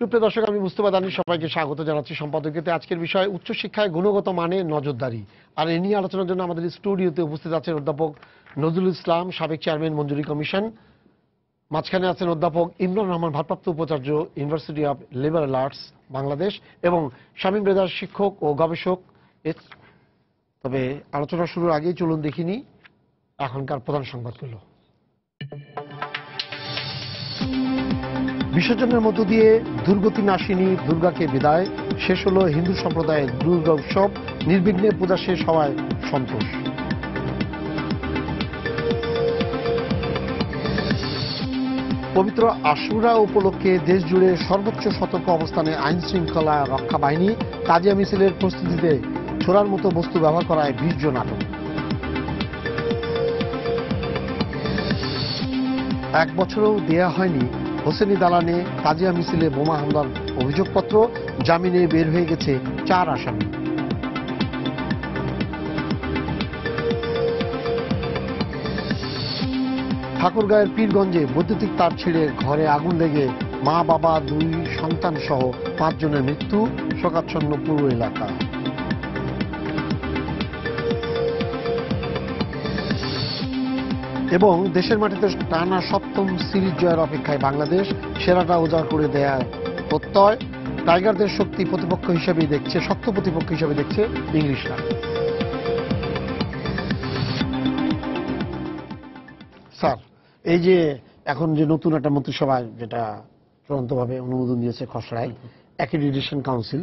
সুপ্রিয় দর্শক, আমি মুস্তফা দানিশ সবাইকে স্বাগত জানাচ্ছি সম্পাদকীয়তে। আজকের বিষয় উচ্চশিক্ষায় গুণগত মানে নজরদারি। আর এ নিয়ে আলোচনার জন্য আমাদের স্টুডিওতে উপস্থিত আছেন অধ্যাপক নজরুল ইসলাম, সাবেক চেয়ারম্যান মঞ্জুরি কমিশন। মাঝখানে আছেন অধ্যাপক ইমরান রহমান, ভারপ্রাপ্ত উপাচার্য, university of liberal arts Bangladesh, এবং শামীম রেজা, শিক্ষক ও গবেষক। তবে আলোচনা শুরুর আগেই চলুন দেখিনি এখনকার প্রধান সংবাদগুলো। বিসর্জনের মধ্য দিয়ে দুর্গতি নাশিনী দুর্গাকে বিদায়। শেষ হলো হিন্দু সম্প্রদায়ের দুর্গা উৎসব, নির্বিঘ্নে পূজা শেষ হওয়ায় সন্তোষ। পবিত্র আশুরা উপলক্ষে দেশ জুড়ে সর্বোচ্চ সতর্ক অবস্থানে আইন শৃঙ্খলা রক্ষা বাহিনী। তাজিয়া মিছিলের প্রস্তুতিতে ছোড়ার মতো বস্তু ব্যবহার করায় 20 জন আটক। এক বছরও দেয়া হয়নি হোসেনি দালানে তাজিয়া মিছিলে বোমা হামলার অভিযোগপত্র। জামিনে বের হয়ে গেছে 4 আসামি। ঠাকুরগাঁয়ের পীরগঞ্জে বৈদ্যুতিক তার ছিঁড়ে ঘরে আগুন লেগে মা বাবা 2 সন্তান সহ 5 জনের মৃত্যু। শোকাচ্ছন্ন পুরো এলাকা। এবং দেশের মাটিতে টানা 7ম সিরিজ জয়ের অপেক্ষায় বাংলাদেশ। সেরাটা উজাড় করে দেয়ার প্রত্যয়। টাইগারদের শক্তি প্রতিপক্ষ হিসেবেই দেখছে, শক্ত প্রতিপক্ষ হিসেবে দেখছে ইংলিশরা। স্যার, এই যে এখন যে নতুন একটা মন্ত্রিসভায় যেটা চূড়ান্তভাবে অনুমোদন দিয়েছে খসড়ায়, অ্যাক্রিডিটেশন কাউন্সিল,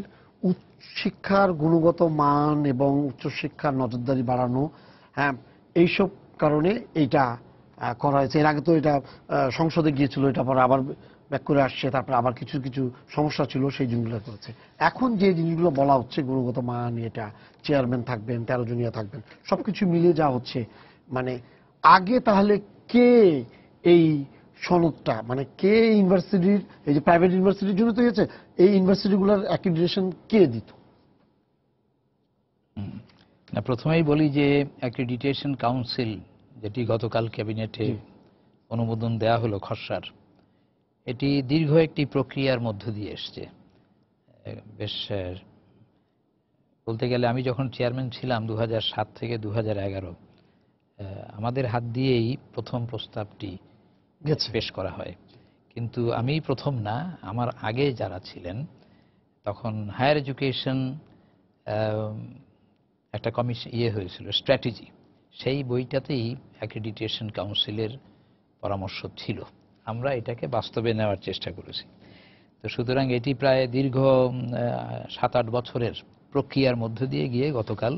উচ্চশিক্ষার গুণগত মান এবং উচ্চশিক্ষার নজরদারি বাড়ানো, হ্যাঁ, এইসব কারণে এইটা করা হয়েছে। এর আগে তো এটা সংসদে গিয়েছিল, এটা পরে আবার ব্যাক করে আসছে, তারপরে আবার কিছু কিছু সমস্যা ছিল, সেই জিনিসগুলো করেছে। এখন যে জিনিসগুলো বলা হচ্ছে, গুণগত মান, এটা চেয়ারম্যান থাকবেন, 13 জনিয়া থাকবেন, সবকিছু মিলিয়ে যা হচ্ছে, মানে আগে তাহলে কে এই সনদটা, মানে কে ইউনিভার্সিটির, এই যে প্রাইভেট ইউনিভার্সিটির জন্য তো হয়েছে, এই ইউনিভার্সিটিগুলোর অ্যাক্রিডিটেশন কে দিত? প্রথমেই বলি যে অ্যাক্রিডিটেশন কাউন্সিল, যেটি গতকাল ক্যাবিনেটে অনুমোদন দেয়া হলো খসড়ার, এটি দীর্ঘ একটি প্রক্রিয়ার মধ্য দিয়ে এসছে। বেশ বলতে গেলে আমি যখন চেয়ারম্যান ছিলাম 2007 থেকে 2011, আমাদের হাত দিয়েই প্রথম প্রস্তাবটি পেশ করা হয়। কিন্তু আমি প্রথম না, আমার আগে যারা ছিলেন, তখন হায়ার এডুকেশন একটা কমিশন হয়েছিল, স্ট্র্যাটেজি, সেই বইটাতেই অ্যাক্রিডিটেশন কাউন্সিলের পরামর্শ ছিল। আমরা এটাকে বাস্তবে নেওয়ার চেষ্টা করেছি। তো সুতরাং এটি প্রায় দীর্ঘ 7-8 বছরের প্রক্রিয়ার মধ্য দিয়ে গিয়ে গতকাল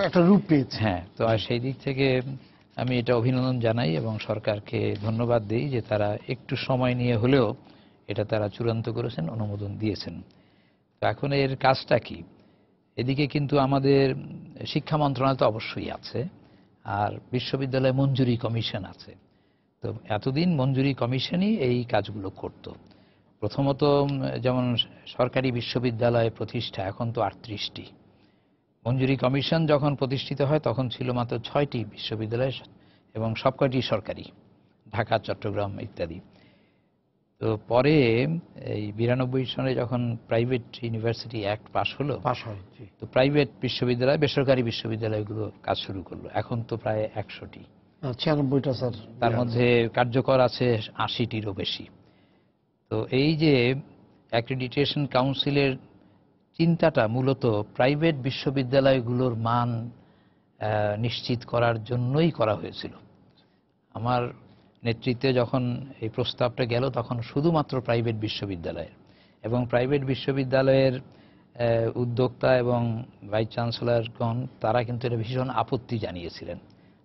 একটা রূপ পেয়েছে। হ্যাঁ, তো সেই দিক থেকে আমি এটা অভিনন্দন জানাই এবং সরকারকে ধন্যবাদ দিই যে তারা একটু সময় নিয়ে হলেও এটা তারা চূড়ান্ত করেছেন, অনুমোদন দিয়েছেন। তো এখন এর কাজটা কি? এদিকে কিন্তু আমাদের শিক্ষা মন্ত্রণালয় তো অবশ্যই আছে, আর বিশ্ববিদ্যালয় মঞ্জুরি কমিশন আছে। তো এতদিন মঞ্জুরি কমিশনই এই কাজগুলো করত। প্রথমত যেমন সরকারি বিশ্ববিদ্যালয় প্রতিষ্ঠা, এখন তো 38টি। মঞ্জুরি কমিশন যখন প্রতিষ্ঠিত হয় তখন ছিল মাত্র 6টি বিশ্ববিদ্যালয়, এবং সবকটি সরকারি, ঢাকা, চট্টগ্রাম ইত্যাদি। তো পরে এই 92 সনে যখন প্রাইভেট ইউনিভার্সিটি অ্যাক্ট পাশ হলো, তো প্রাইভেট বিশ্ববিদ্যালয়, বেসরকারি বিশ্ববিদ্যালয়গুলো কাজ শুরু করলো। এখন তো প্রায় 100টি, 96টা স্যার, তার মধ্যে কার্যকর আছে 80টিরও বেশি। তো এই যে অ্যাক্রিডিটেশন কাউন্সিলের চিন্তাটা মূলত প্রাইভেট বিশ্ববিদ্যালয়গুলোর মান নিশ্চিত করার জন্যই করা হয়েছিল। আমার নেতৃত্বে যখন এই প্রস্তাবটা গেল, তখন শুধুমাত্র প্রাইভেট বিশ্ববিদ্যালয়ের, এবং প্রাইভেট বিশ্ববিদ্যালয়ের উদ্যোক্তা এবং ভাইস চ্যান্সেলরগণ, তারা কিন্তু এটা ভীষণ আপত্তি জানিয়েছিলেন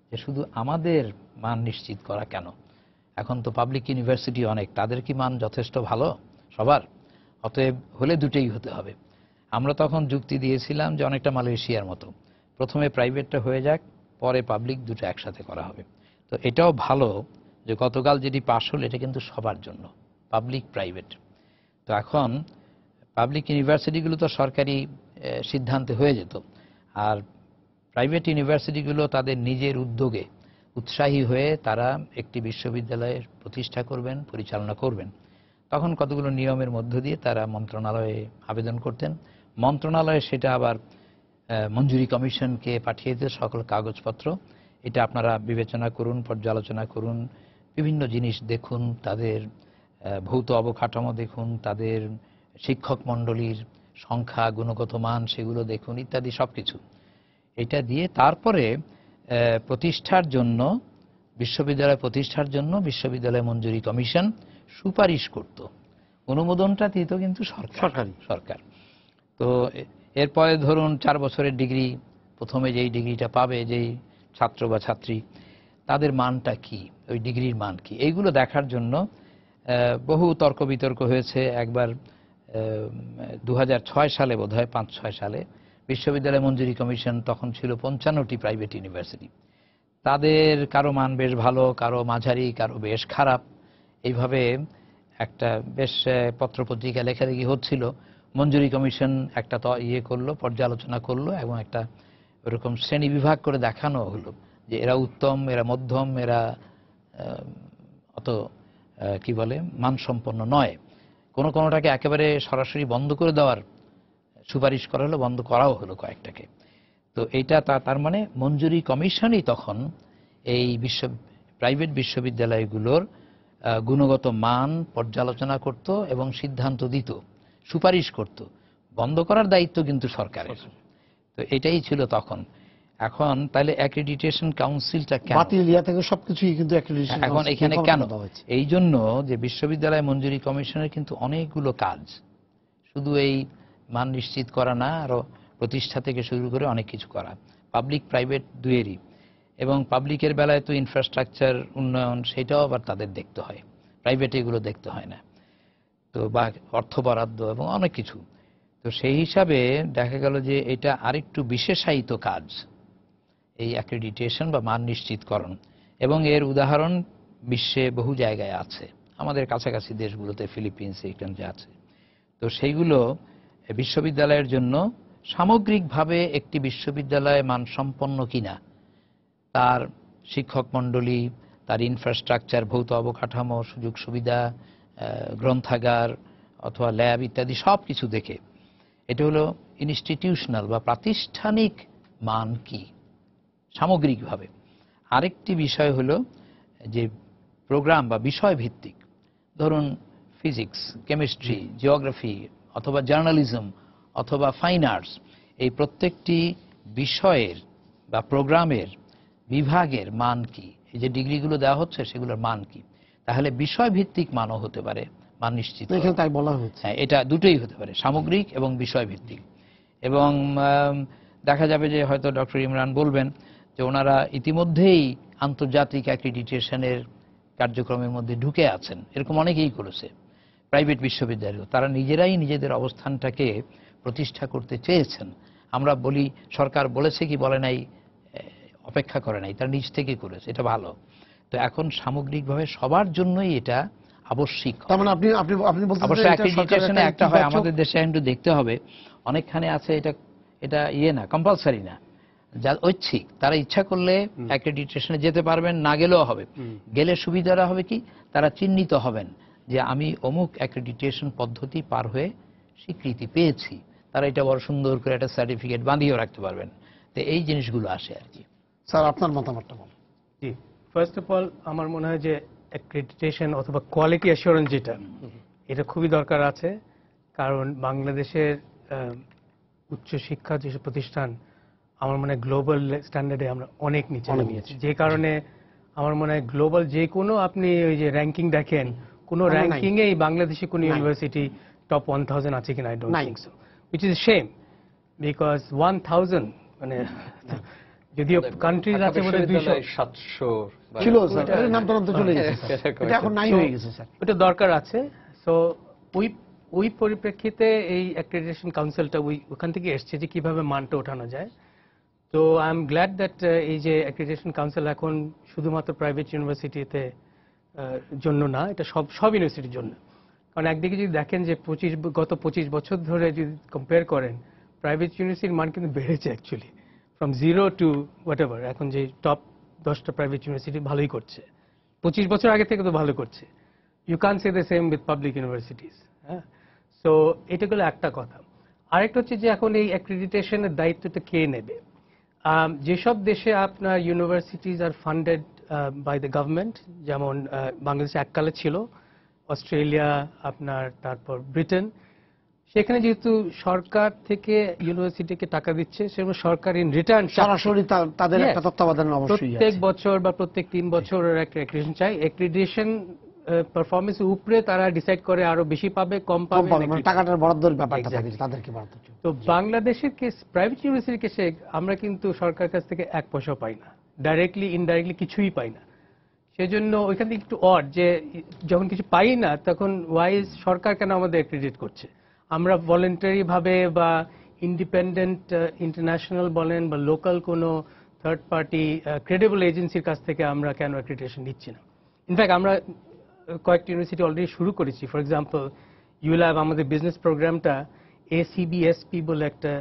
যে শুধু আমাদের মান নিশ্চিত করা কেন, এখন তো পাবলিক ইউনিভার্সিটি অনেক, তাদের কি মান যথেষ্ট ভালো সবার? অতএব হলে দুটেই হতে হবে। আমরা তখন যুক্তি দিয়েছিলাম যে অনেকটা মালয়েশিয়ার মতো, প্রথমে প্রাইভেটটা হয়ে যাক, পরে পাবলিক, দুটো একসাথে করা হবে। তো এটাও ভালো যে গতকাল যেটি পাশ হলো, এটা কিন্তু সবার জন্য, পাবলিক প্রাইভেট। তো এখন পাবলিক ইউনিভার্সিটিগুলো তো সরকারি সিদ্ধান্তে হয়ে যেত, আর প্রাইভেট ইউনিভার্সিটিগুলো তাদের নিজের উদ্যোগে উৎসাহী হয়ে তারা একটি বিশ্ববিদ্যালয়ের প্রতিষ্ঠা করবেন, পরিচালনা করবেন। তখন কতগুলো নিয়মের মধ্য দিয়ে তারা মন্ত্রণালয়ে আবেদন করতেন। মন্ত্রণালয়ে সেটা আবার মঞ্জুরি কমিশনকে পাঠিয়ে দিত সকল কাগজপত্র। এটা আপনারা বিবেচনা করুন, পর্যালোচনা করুন, বিভিন্ন জিনিস দেখুন, তাদের ভৌত অবকাঠামো দেখুন, তাদের শিক্ষক মণ্ডলীর সংখ্যা, গুণগত মান সেগুলো দেখুন ইত্যাদি সবকিছু। এটা দিয়ে তারপরে প্রতিষ্ঠার জন্য, বিশ্ববিদ্যালয় প্রতিষ্ঠার জন্য বিশ্ববিদ্যালয় মঞ্জুরি কমিশন সুপারিশ করত। অনুমোদনটা দিত কিন্তু সরকার। তো এরপরে ধরুন 4 বছরের ডিগ্রি, প্রথমে যেই ডিগ্রিটা পাবে যেই ছাত্র বা ছাত্রী, তাদের মানটা কি, ওই ডিগ্রির মান কি, এইগুলো দেখার জন্য বহু তর্ক বিতর্ক হয়েছে। একবার 2006 সালে বোধহয় 5-6 সালে বিশ্ববিদ্যালয় মঞ্জুরি কমিশন, তখন ছিল 55টি প্রাইভেট ইউনিভার্সিটি, তাদের কারো মান বেশ ভালো, কারো মাঝারি, কারো বেশ খারাপ, এইভাবে একটা বেশ পত্রপত্রিকা লেখালেখি হচ্ছিল। মঞ্জুরি কমিশন একটা করলো, পর্যালোচনা করলো এবং একটা ওরকম শ্রেণী বিভাগ করে দেখানো হলো যে এরা উত্তম, এরা মধ্যম, এরা অত কি বলে মানসম্পন্ন নয়। কোনোটাকে একেবারে সরাসরি বন্ধ করে দেওয়ার সুপারিশ করা হলো, বন্ধ করাও হলো কয়েকটাকে। তো এইটা তার মানে মঞ্জুরি কমিশনই তখন এই প্রাইভেট বিশ্ববিদ্যালয়গুলোর গুণগত মান পর্যালোচনা করত এবং সিদ্ধান্ত দিত, সুপারিশ করত। বন্ধ করার দায়িত্ব কিন্তু সরকারের। তো এটাই ছিল তখন। এখন তাহলে অ্যাক্রিডিটেশন কাউন্সিলটা কেন বাতিল থেকে সবকিছুই কিন্তু অ্যাক্রিডিটেশন এখন এখানে কেন? এই জন্য যে বিশ্ববিদ্যালয় মঞ্জুরি কমিশনের কিন্তু অনেকগুলো কাজ, শুধু এই মান নিশ্চিত করা না, আরো প্রতিষ্ঠা থেকে শুরু করে অনেক কিছু করা, পাবলিক প্রাইভেট দুয়েরই। এবং পাবলিকের বেলায় তো ইনফ্রাস্ট্রাকচার উন্নয়ন, সেটাও আবার তাদের দেখতে হয়, প্রাইভেটে এগুলো দেখতে হয় না। তো বা অর্থ বরাদ্দ এবং অনেক কিছু। তো সেই হিসাবে দেখা গেল যে এটা আরেকটু বিশেষায়িত কাজ, এই অ্যাক্রিডিটেশন বা মান নিশ্চিতকরণ। এবং এর উদাহরণ বিশ্বে বহু জায়গায় আছে, আমাদের কাছাকাছি দেশগুলোতে, ফিলিপিন্স এখানে আছে। তো সেইগুলো বিশ্ববিদ্যালয়ের জন্য সামগ্রিকভাবে একটি বিশ্ববিদ্যালয় মানসম্পন্ন কিনা, তার শিক্ষক মণ্ডলী, তার ইনফ্রাস্ট্রাকচার, ভৌত অবকাঠামো, সুযোগ সুবিধা, গ্রন্থাগার অথবা ল্যাব ইত্যাদি সব কিছু দেখে, এটা হলো ইনস্টিটিউশনাল বা প্রাতিষ্ঠানিক মান কি সামগ্রিকভাবে। আরেকটি বিষয় হলো যে প্রোগ্রাম বা বিষয় ভিত্তিক, ধরুন ফিজিক্স, কেমিস্ট্রি, জিওগ্রাফি অথবা জার্নালিজম অথবা ফাইন আর্টস, এই প্রত্যেকটি বিষয়ের বা প্রোগ্রামের বিভাগের মান কি, এই যে ডিগ্রিগুলো দেওয়া হচ্ছে সেগুলোর মান কি। তাহলে বিষয় ভিত্তিক মানও হতে পারে, মান নিশ্চিত, তাই বলা হচ্ছে। হ্যাঁ, এটা দুটোই হতে পারে, সামগ্রিক এবং বিষয় ভিত্তিক। এবং দেখা যাবে যে হয়তো ডক্টর ইমরান বলবেন যে ওনারা ইতিমধ্যেই আন্তর্জাতিক অ্যাক্রিডিটেশনের কার্যক্রমের মধ্যে ঢুকে আছেন, এরকম অনেকেই করেছে প্রাইভেট বিশ্ববিদ্যালয়। তারা নিজেরাই নিজেদের অবস্থানটাকে প্রতিষ্ঠা করতে চেয়েছেন। আমরা বলি সরকার বলেছে কি বলে নাই, অপেক্ষা করে নাই, তারা নিজ থেকে করেছে, এটা ভালো। তো এখন সামগ্রিকভাবে সবার জন্যই এটা আবশ্যিক। তার মানে আপনি বলতে অবশ্যই অ্যাক্রিডিটেশনে একটা হয়, আমাদের দেশে একটু দেখতে হবে, অনেকখানে আছে এটা না, কম্পালসারি না, যা ঐচ্ছিক, তারা ইচ্ছা করলে অ্যাক্রিডিটেশনে যেতে পারবেন, না গেলেও হবে। গেলে সুবিধাটা হবে কি, তারা চিহ্নিত হবেন যে আমি অমুক অ্যাক্রিডিটেশন পদ্ধতি পার হয়ে স্বীকৃতি পেয়েছি, তারা এটা বড় সুন্দর করে একটা সার্টিফিকেট বাঁধিয়েও রাখতে পারবেন। তো এই জিনিসগুলো আসে আর কি। স্যার আপনার মতামতটা বলুন। জি, ফার্স্ট অফ অল আমার মনে হয় যে অ্যাক্রিডিটেশন অথবা কোয়ালিটি অ্যাসুরেন্স যেটা, এটা খুবই দরকার আছে। কারণ বাংলাদেশের উচ্চশিক্ষা যেসব প্রতিষ্ঠান, আমার মনে হয় গ্লোবাল স্ট্যান্ডার্ডে আমরা অনেক নিচে নামিয়েছি। যে কারণে আমার মনে হয় গ্লোবাল যে কোনো আপনি ওই যে র্যাঙ্কিং দেখেন, কোনো র্যাঙ্কিং এই বাংলাদেশে কোনো ইউনিভার্সিটি টপ 1000 আছে কিনা, I don't think so, which is shame, because 1000 মানে যদিও কান্ট্রিজ আছে বোধহয় 200 ছিল স্যার, নাম তো চলে গেছে, এটা এখন নাই হয়ে গেছে স্যার। ওটা দরকার আছে। সো ওই পরিপ্রেক্ষিতে এই অ্যাক্রিডিটেশন কাউন্সিলটা ওখান থেকে এসছে যে কিভাবে মানটা ওঠানো যায়। তো আই এম গ্ল্যাড দ্যাট এই যে অ্যাক্রিডিটেশন কাউন্সিল এখন শুধুমাত্র প্রাইভেট ইউনিভার্সিটিতে জন্য না, এটা সব ইউনিভার্সিটির জন্য। কারণ একদিকে যদি দেখেন যে গত 25 বছর ধরে যদি কম্পেয়ার করেন, প্রাইভেট ইউনিভার্সিটির মান কিন্তু বেড়েছে অ্যাকচুয়ালি, ফ্রম 0 to whatever, এখন যে টপ 10টা প্রাইভেট ইউনিভার্সিটি ভালোই করছে, 25 বছর আগে থেকে তো ভালো করছে। You can say the same with public universities. হ্যাঁ, সো এটা গেলো একটা কথা। আরেকটা হচ্ছে যে এখন এই অ্যাক্রিডিটেশনের দায়িত্বটা কে নেবে? যেসব দেশে আপনার universities are funded by the government, যেমন বাংলাদেশে এককালে ছিল, অস্ট্রেলিয়া, আপনার তারপর ব্রিটেন, সেখানে যেহেতু সরকার থেকে ইউনিভার্সিটিকে টাকা দিচ্ছে, সেরকম সরকার ইন রিটার্ন সরাসরি তাদের Yes. একটা তত্ত্বাবধান অবশ্যই প্রত্যেক আছে। বছর বা প্রত্যেক 3 বছর একটা অ্যাক্রিডিটেশন চাই। অ্যাক্রিডিটেশন পারফরমেন্সের উপরে তারা ডিসাইড করে আরো বেশি পাবে কম কম পাবে। পাবে, মানে টাকাটার বরাদ্দের ব্যাপারটা থাকে, Exactly. তাদেরকে বরাদ্দ করতে হবে। তো বাংলাদেশের কেস, প্রাইভেট ইউনিভার্সিটির কেসে আমরা কিন্তু সরকার কাছ থেকে 1 পয়সা পাই না, ডাইরেক্টলি ইনডাইরেক্টলি কিছুই পাই না। সেজন্য ওইখান থেকে একটু অড যে যখন কিছু পাই না তখন ওয়াইজ সরকার কেন আমাদের অ্যাক্রিডিট করছে? আমরা ভলেন্টারি ভাবে বা ইন্ডিপেন্ডেন্ট ইন্টারন্যাশনাল বলেন বা লোকাল কোনো থার্ড পার্টি ক্রেডিবল এজেন্সির কাছ থেকে আমরা কেন অ্যাক্রিডিটেশন নিচ্ছি না? ইনফ্যাক্ট আমরা কয়েকটি ইউনিভার্সিটি অলরেডি শুরু করেছি। ফর এক্সাম্পল ইউল্যাব, আমাদের বিজনেস প্রোগ্রামটা ACBSP বলে একটা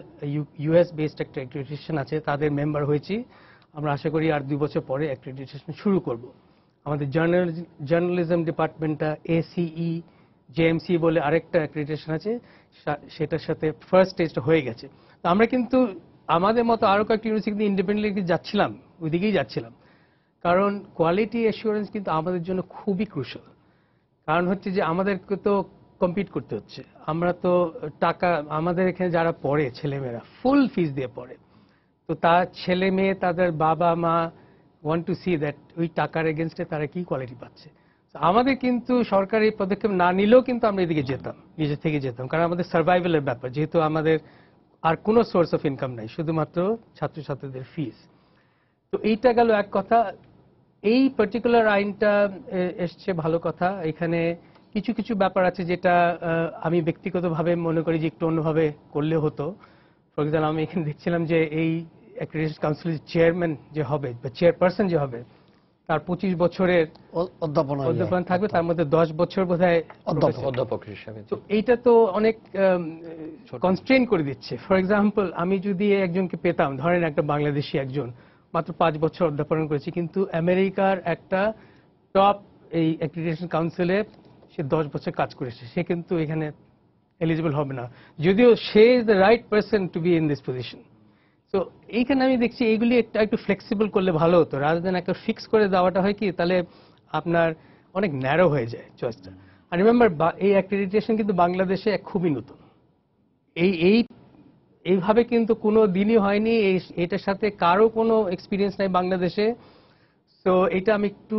ইউএস বেসড একটা অ্যাক্রিডিটেশন আছে, তাদের মেম্বার হয়েছি। আমরা আশা করি আর 2 বছর পরে অ্যাক্রিডিটেশন শুরু করব। আমাদের জার্নালিজম ডিপার্টমেন্টটা ACE JMC বলে আরেকটা অ্যাক্রিডিটেশন আছে, সেটার সাথে ফার্স্ট স্টেজটা হয়ে গেছে। তো আমরা কিন্তু আমাদের মতো আরো কয়েকটি ইউনিভার্সিটি ইন্ডিপেন্ডেন্টলি যাচ্ছিলাম, ওইদিকেই যাচ্ছিলাম। কারণ কোয়ালিটি অ্যাসুরেন্স কিন্তু আমাদের জন্য খুবই ক্রুশাল। কারণ হচ্ছে যে আমাদেরকে তো কম্পিট করতে হচ্ছে। আমরা তো টাকা, আমাদের এখানে যারা পড়ে ছেলেমেয়েরা ফুল ফিস দিয়ে পড়ে, তো তার ছেলে মেয়ে তাদের বাবা মা ওয়ান্ট টু সি দ্যাট ওই টাকার এগেনস্টে তারা কি কোয়ালিটি পাচ্ছে। তো আমাদের কিন্তু সরকারি পদক্ষেপ না নিলেও কিন্তু আমরা এদিকে যেতাম, নিজে থেকে যেতাম। কারণ আমাদের সার্ভাইভালের ব্যাপার, যেহেতু আমাদের আর কোনো সোর্স অফ ইনকাম নাই, শুধুমাত্র ছাত্রছাত্রীদের ফিস। তো এইটা গেল এক কথা। এই পার্টিকুলার আইনটা এসছে ভালো কথা। এখানে কিছু কিছু ব্যাপার আছে যেটা আমি ব্যক্তিগতভাবে মনে করি যে একটু অন্যভাবে করলে হতো। ফর এক্সাম্পল, আমি এখানে দেখছিলাম যে এই অ্যাক্রিডিটেশন কাউন্সিলের চেয়ারম্যান যে হবে বা চেয়ারপারসন যে হবে, তার 25 বছরের অধ্যাপনা থাকবে, তার মধ্যে 10 বছর বোধহয় অধ্যাপক হিসেবে। তো এইটা তো অনেক কনস্ট্রেন করে দিচ্ছে। ফর এক্সাম্পল, আমি যদি একজনকে পেতাম, ধরেন একটা বাংলাদেশি একজন মাত্র 5 বছর অধ্যাপনা করেছে, কিন্তু আমেরিকার একটা টপ এই অ্যাক্রিডিটেশন কাউন্সিলে সে 10 বছর কাজ করেছে, সে কিন্তু এখানে এলিজিবল হবে না, যদিও সে is the right person to be in this position. তো এইখানে আমি দেখছি এইগুলি একটু ফ্লেক্সিবল করলে ভালো হতো, রাদার দেন একটা ফিক্স করে দেওয়াটা হয় কি, তাহলে আপনার অনেক ন্যারো হয়ে যায় চয়েসটা। আর রিমেম্বার, এই অ্যাক্রিডিটেশন কিন্তু বাংলাদেশে খুবই নতুন। এইভাবে কিন্তু কোনো দিনই হয়নি, এটার সাথে কারো কোনো এক্সপিরিয়েন্স নাই বাংলাদেশে। তো এটা আমি একটু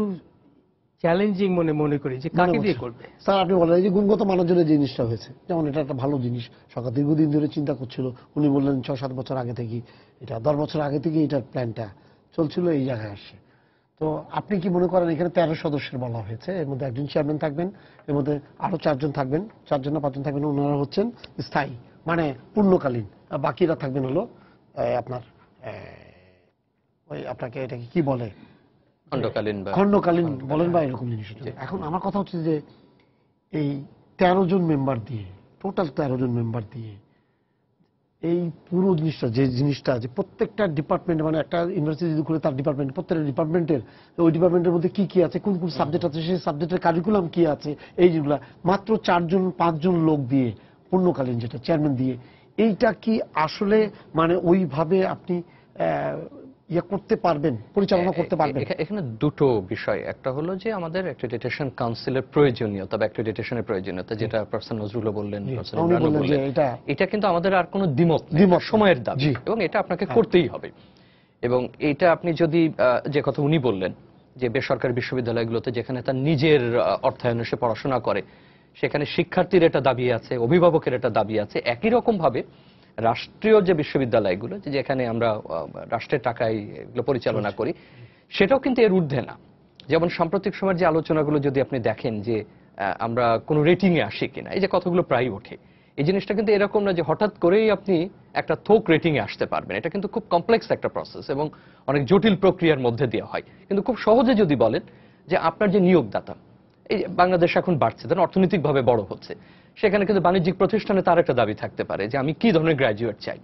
চ্যালেঞ্জিং মনে করি যে কাকে দিয়ে করবে। স্যার, আপনি বলেন এই যে গুণগত মানের জন্য যে জিনিসটা হয়েছে, যেমন এটা একটা ভালো জিনিস, সরকার দীর্ঘদিন ধরে চিন্তা করছিল। উনি বললেন 6-7 বছর আগে থেকে, এটা 10 বছর আগে থেকে এটার প্ল্যানটা চলছিল, এই জায়গায় আসছে। তো আপনি কি মনে করেন, এখানে 13 সদস্যের বলা হয়েছে, এর মধ্যে একজন চেয়ারম্যান থাকবেন, এর মধ্যে আরো 4 জন থাকবেন, 4 জন না 5 জন থাকবেন, ওনারা হচ্ছেন স্থায়ী, মানে পূর্ণকালীন, বাকিরা থাকবেন হলো আপনার ওই আপনাকে এটাকে কি বলে, খণ্ডকালীন বলেন বা এরকম জিনিস। এখন আমার কথা হচ্ছে যে এই 13 জন মেম্বার দিয়ে, টোটাল 13 জন মেম্বার দিয়ে এই পুরো জিনিসটা, যে জিনিসটা যে প্রত্যেকটা ডিপার্টমেন্ট, মানে একটা ইউনিভার্সিটি যদি করে তার ডিপার্টমেন্ট, প্রত্যেকটা ডিপার্টমেন্টের ওই ডিপার্টমেন্টের মধ্যে কি কি আছে, কোন কোন সাবজেক্ট আছে, সেই সাবজেক্টের কারিকুলাম কি আছে, এই যেগুলা মাত্র 4-5 জন লোক দিয়ে, পূর্ণকালীন যেটা চেয়ারম্যান দিয়ে, এইটা কি আসলে মানে ওইভাবে আপনি ইয়ে করতে পারবেন, পরিচালনা করতে পারবেন? এখানে দুটো বিষয়, একটা হলো যে আমাদের অ্যাক্রিডিটেশন কাউন্সিলের প্রয়োজনীয়তা বা অ্যাক্রিডিটেশনের প্রয়োজনীয়তা, যেটা প্রফেসর নজরুল বললেন, এটা কিন্তু আমাদের আর কোনো দ্বিমত নেই, সময়ের দাবি, এবং এটা আপনাকে করতেই হবে। এবং এটা আপনি যদি, যে কথা উনি বললেন যে বেসরকারি বিশ্ববিদ্যালয়গুলোতে যেখানে তার নিজের অর্থায়নে সে পড়াশোনা করে, সেখানে শিক্ষার্থীর এটা দাবি আছে, অভিভাবকের এটা দাবি আছে। একই রকম ভাবে রাষ্ট্রীয় যে বিশ্ববিদ্যালয়গুলো, যেখানে আমরা রাষ্ট্রের টাকায় এগুলো পরিচালনা করি, সেটাও কিন্তু এর ঊর্ধ্বে না। যেমন সাম্প্রতিক সময়ের যে আলোচনাগুলো যদি আপনি দেখেন যে আমরা কোনো রেটিং এ আসি কিনা, এই যে কথাগুলো প্রায় ওঠে, এই জিনিসটা কিন্তু এরকম না যে হঠাৎ করেই আপনি একটা থোক রেটিং এ আসতে পারবেন। এটা কিন্তু খুব কমপ্লেক্স একটা প্রসেস এবং অনেক জটিল প্রক্রিয়ার মধ্যে দিয়ে হয়। কিন্তু খুব সহজে যদি বলেন যে আপনার যে নিয়োগদাতা, এই বাংলাদেশ এখন বাড়ছে, ধরেন অর্থনৈতিকভাবে বড় হচ্ছে, সেখানে কিন্তু বাণিজ্যিক প্রতিষ্ঠানে তার একটা দাবি থাকতে পারে যে আমি কি ধরনের গ্র্যাজুয়েট চাই,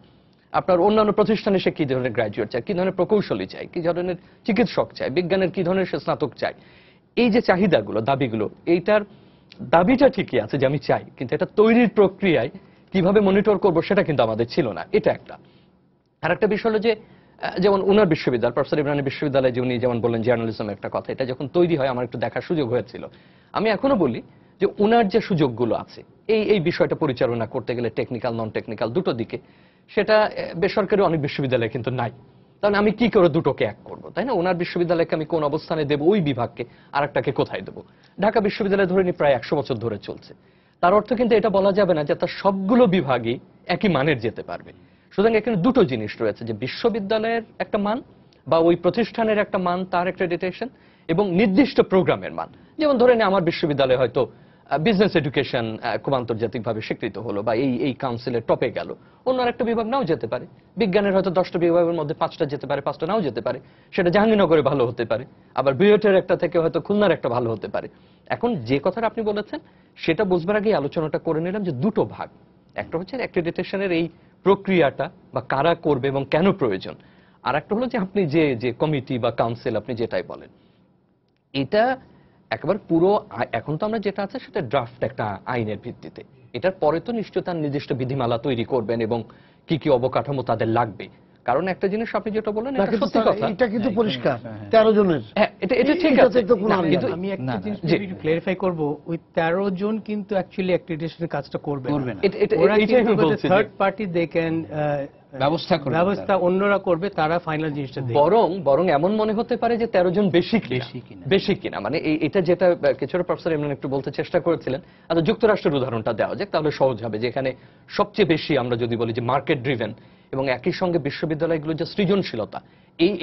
আপনার অন্যান্য প্রতিষ্ঠানে সে কি ধরনের গ্র্যাজুয়েট চাই, কি ধরনের প্রকৌশলী চাই, কি ধরনের চিকিৎসক চাই, বিজ্ঞানের কি ধরনের সে স্নাতক চাই। এই যে চাহিদাগুলো, দাবিগুলো, এইটার দাবিটা ঠিকই আছে যে আমি চাই, কিন্তু এটা তৈরির প্রক্রিয়ায় কিভাবে মনিটর করব সেটা কিন্তু আমাদের ছিল না। এটা একটা। আর একটা বিষয় হলো যে যেমন উনার বিশ্ববিদ্যালয়, প্রফেসর ইমরানের বিশ্ববিদ্যালয়ে যে উনি যেমন বললেন জার্নালিজম একটা কথা, এটা যখন তৈরি হয় আমার একটু দেখার সুযোগ হয়েছিল। আমি এখনো বলি যে উনার যে সুযোগগুলো আছে এই বিষয়টা পরিচালনা করতে গেলে টেকনিক্যাল নন টেকনিক্যাল দুটো দিকে, সেটা বেসরকারি অনেক বিশ্ববিদ্যালয়ে কিন্তু নাই। তাহলে আমি কি করে দুটোকে এক করব, তাই না? ওনার বিশ্ববিদ্যালয়কে আমি কোন অবস্থানে দেবো, ওই বিভাগকে আর একটাকে কোথায় দেবো? ঢাকা বিশ্ববিদ্যালয় ধরে নি প্রায় 100 বছর ধরে চলছে। তার অর্থ কিন্তু এটা বলা যাবে না যে তার সবগুলো বিভাগই একই মানের যেতে পারবে। সুতরাং এখানে দুটো জিনিস রয়েছে, যে বিশ্ববিদ্যালয়ের একটা মান বা ওই প্রতিষ্ঠানের একটা মান, তার অ্যাক্রেডিটেশন, এবং নির্দিষ্ট প্রোগ্রামের মান। যেমন ধরে নিন আমার বিশ্ববিদ্যালয় হয়তো বিজনেস এডুকেশন খুব আন্তর্জাতিকভাবে স্বীকৃত হলো বা এই কাউন্সিলের টপে গেল, অন্য একটা বিভাগ নাও যেতে পারে। বিজ্ঞানের হয়তো 10টা বিভাগের মধ্যে 5টা যেতে পারে, 5টা নাও যেতে পারে। সেটা জাহাঙ্গীরনগরে ভালো হতে পারে, আবার বিএটের একটা থেকে হয়তো খুলনার একটা ভালো হতে পারে। এখন যে কথাটা আপনি বলেছেন সেটা বুঝবার আগেই আলোচনাটা করে নিলাম যে দুটো ভাগ। একটা হচ্ছে অ্যাক্রেডিটেশনের এই প্রক্রিয়াটা বা কারা করবে এবং কেন প্রয়োজন, আর একটা হলো যে আপনি যে কমিটি বা কাউন্সিল আপনি যেটাই বলেন, এটা একেবারে পুরো এখন তো আমরা যেটা আছে সেটা ড্রাফট একটা আইনের ভিত্তিতে। এটার পরে তো নিশ্চয়ই তার নির্দিষ্ট বিধিমালা তৈরি করবেন এবং কি কি অবকাঠামো তাদের লাগবে। কারণ একটা জিনিস আপনি যেটা বললেন এটা সত্যি কথা, এটা কিন্তু পরিষ্কার 13 জনের। হ্যাঁ এটা ঠিক আছে। কিন্তু আমি একটা জিনিস একটু ক্লিয়ারিফাই করব, ওই 13 জন কিন্তু অ্যাকচুয়ালি অ্যাক্রিডিটেশনের কাজটা করবে না। ওরা কিন্তু থার্ড পার্টি দে ক্যান ব্যবস্থা অন্যরা করবে, তারা ফাইনাল জিনিসটা দেখবে। বরং এমন মনে হতে পারে যে 13 জন বেশি কিনা মানে এটা যেটা কিছুটা প্রফেসর ইমরান একটু বলতে চেষ্টা করেছিলেন। আচ্ছা যুক্তরাষ্ট্রের উদাহরণটা দেওয়া যাক, তাহলে সহজ হবে। যেখানে সবচেয়ে বেশি আমরা যদি বলি যে মার্কেট ড্রিভেন এবং একই সঙ্গে বিশ্ববিদ্যালয়গুলো যে সৃজনশীলতা,